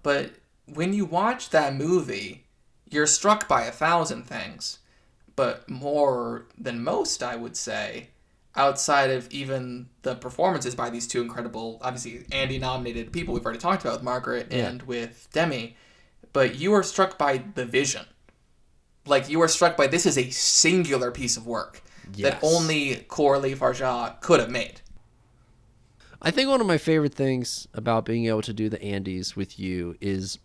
[SPEAKER 2] But when you watch that movie, you're struck by 1,000 things, but more than most, I would say, outside of even the performances by these two incredible, obviously Andy-nominated people we've already talked about with Margaret and with Demi, but you are struck by the vision. You are struck by, this is a singular piece of work. that only Corley Farja could have made.
[SPEAKER 1] I think one of my favorite things about being able to do the Andes with you is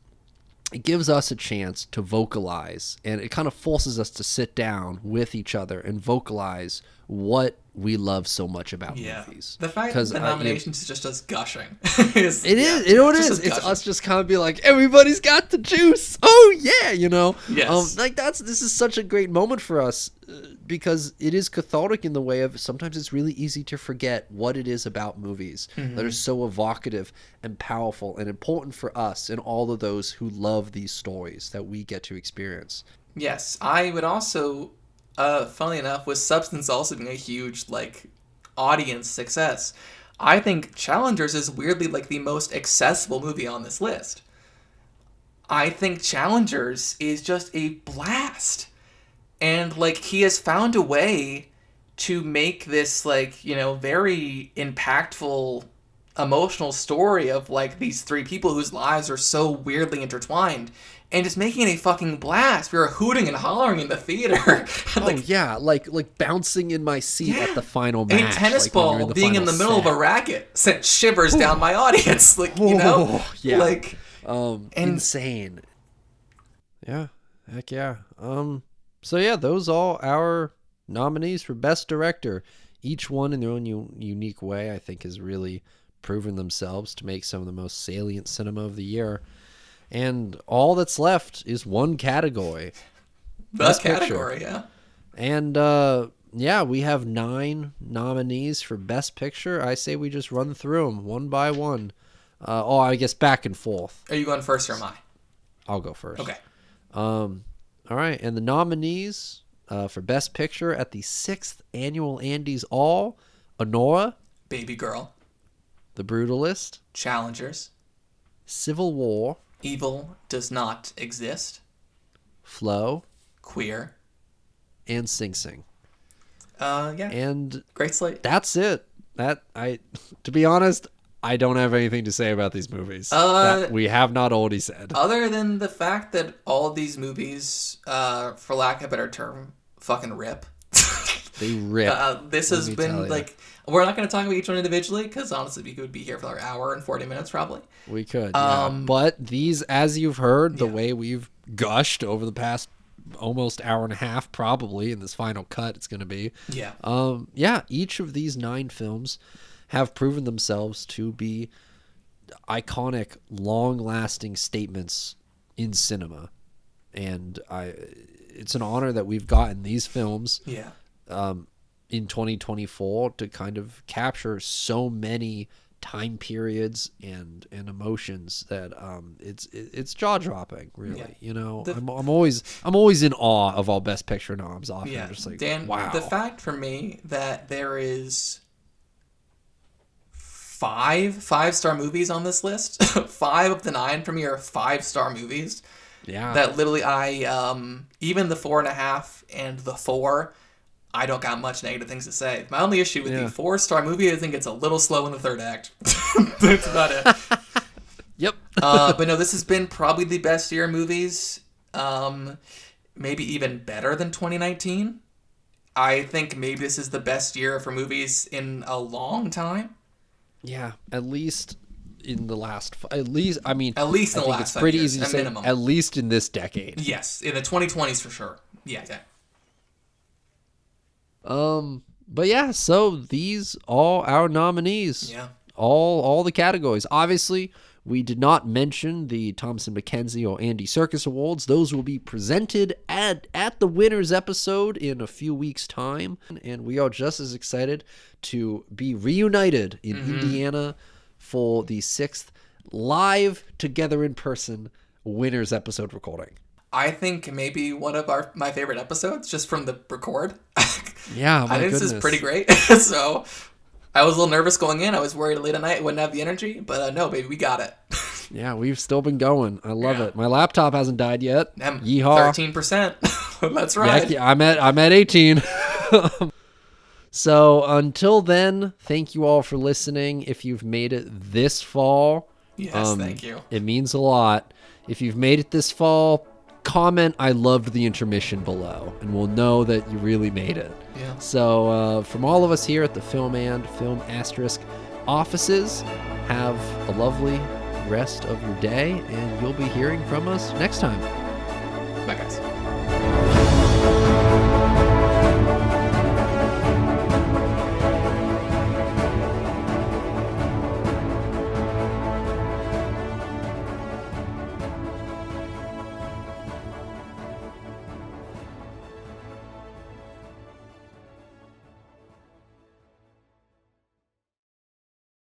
[SPEAKER 1] it gives us a chance to vocalize, and it kind of forces us to sit down with each other and vocalize what we love so much about movies.
[SPEAKER 2] The fact that the nominations is just us gushing.
[SPEAKER 1] It is. You know what it is? It's us just kind of be like, everybody's got the juice. Oh yeah, you know.
[SPEAKER 2] Yes.
[SPEAKER 1] This is such a great moment for us because it is cathartic in the way of sometimes it's really easy to forget what it is about movies that are so evocative and powerful and important for us and all of those who love these stories that we get to experience.
[SPEAKER 2] Yes, I would also. Funnily enough, with Substance also being a huge, audience success, I think Challengers is weirdly, the most accessible movie on this list. I think Challengers is just a blast. And, he has found a way to make this, very impactful, emotional story of, these three people whose lives are so weirdly intertwined. And just making it a fucking blast. We were hooting and hollering in the theater.
[SPEAKER 1] like bouncing in my seat at the final match.
[SPEAKER 2] A tennis ball being in the middle of a racket sent shivers down my audience.
[SPEAKER 1] Insane. Yeah, heck yeah. So yeah, those all our nominees for Best Director. Each one in their own unique way, I think, has really proven themselves to make some of the most salient cinema of the year. And all that's left is one category.
[SPEAKER 2] Best category, Picture.
[SPEAKER 1] Yeah. And, we have 9 nominees for Best Picture. I say we just run through them one by one. I guess back and forth.
[SPEAKER 2] Are you going first or am I?
[SPEAKER 1] I'll go first.
[SPEAKER 2] Okay.
[SPEAKER 1] All right. And the nominees for Best Picture at the 6th Annual Andes All, Honora.
[SPEAKER 2] Baby Girl.
[SPEAKER 1] The Brutalist.
[SPEAKER 2] Challengers.
[SPEAKER 1] Civil War.
[SPEAKER 2] Evil Does Not Exist.
[SPEAKER 1] Flow.
[SPEAKER 2] Queer.
[SPEAKER 1] And Sing Sing.
[SPEAKER 2] Yeah.
[SPEAKER 1] And
[SPEAKER 2] great slate.
[SPEAKER 1] That's it. To be honest, I don't have anything to say about these movies that we have not already said. Other
[SPEAKER 2] than the fact that all of these movies, for lack of a better term, fucking rip.
[SPEAKER 1] They rip.
[SPEAKER 2] This has been we're not going to talk about each one individually because honestly we could be here for an hour and 40 minutes probably.
[SPEAKER 1] We could, but these, as you've heard, the way we've gushed over the past almost hour and a half probably in this final cut it's going to be. Each of these 9 films have proven themselves to be iconic, long-lasting statements in cinema. And it's an honor that we've gotten these films in 2024 to kind of capture so many time periods and emotions that it's jaw-dropping, really. I'm always in awe of all Best Picture noms often. I'm just
[SPEAKER 2] Dan,
[SPEAKER 1] wow.
[SPEAKER 2] The fact for me that there is 5 5-star movies on this list, 5 of the 9 for me are 5-star movies.
[SPEAKER 1] Yeah.
[SPEAKER 2] That literally even the 4.5 and the 4, I don't got much negative things to say. My only issue with the 4-star movie, I think it's a little slow in the third act. That's about it.
[SPEAKER 1] Yep.
[SPEAKER 2] But no, this has been probably the best year of movies. Maybe even better than 2019. I think maybe this is the best year for movies in a long time.
[SPEAKER 1] Yeah, at least in the last... At least in the
[SPEAKER 2] last
[SPEAKER 1] it's pretty
[SPEAKER 2] 5 years,
[SPEAKER 1] easy to say, minimum. At least in this decade.
[SPEAKER 2] Yes, in the 2020s for sure. Yeah.
[SPEAKER 1] But yeah, so these all our nominees.
[SPEAKER 2] Yeah.
[SPEAKER 1] All the categories. Obviously, we did not mention the Thompson McKenzie or Andy Serkis Awards. Those will be presented at the winners episode in a few weeks' time. And we are just as excited to be reunited in Indiana for the 6th live together in person winners episode recording.
[SPEAKER 2] I think maybe one of my favorite episodes just from the record.
[SPEAKER 1] Yeah,
[SPEAKER 2] I think this is pretty great. So I was a little nervous going in. I was worried late at night I wouldn't have the energy, but no, baby, we got it.
[SPEAKER 1] Yeah, we've still been going. I love it. My laptop hasn't died yet.
[SPEAKER 2] Yeehaw. 13%. That's right.
[SPEAKER 1] Yeah, I'm at 18. So until then, thank you all for listening. If you've made it this fall,
[SPEAKER 2] yes, thank you.
[SPEAKER 1] It means a lot. If you've made it this fall, comment I loved the intermission below, and we'll know that you really made it.
[SPEAKER 2] Yeah.
[SPEAKER 1] So from all of us here at the Film and Film Asterisk offices, have a lovely rest of your day, and you'll be hearing from us next time.
[SPEAKER 2] Bye, guys.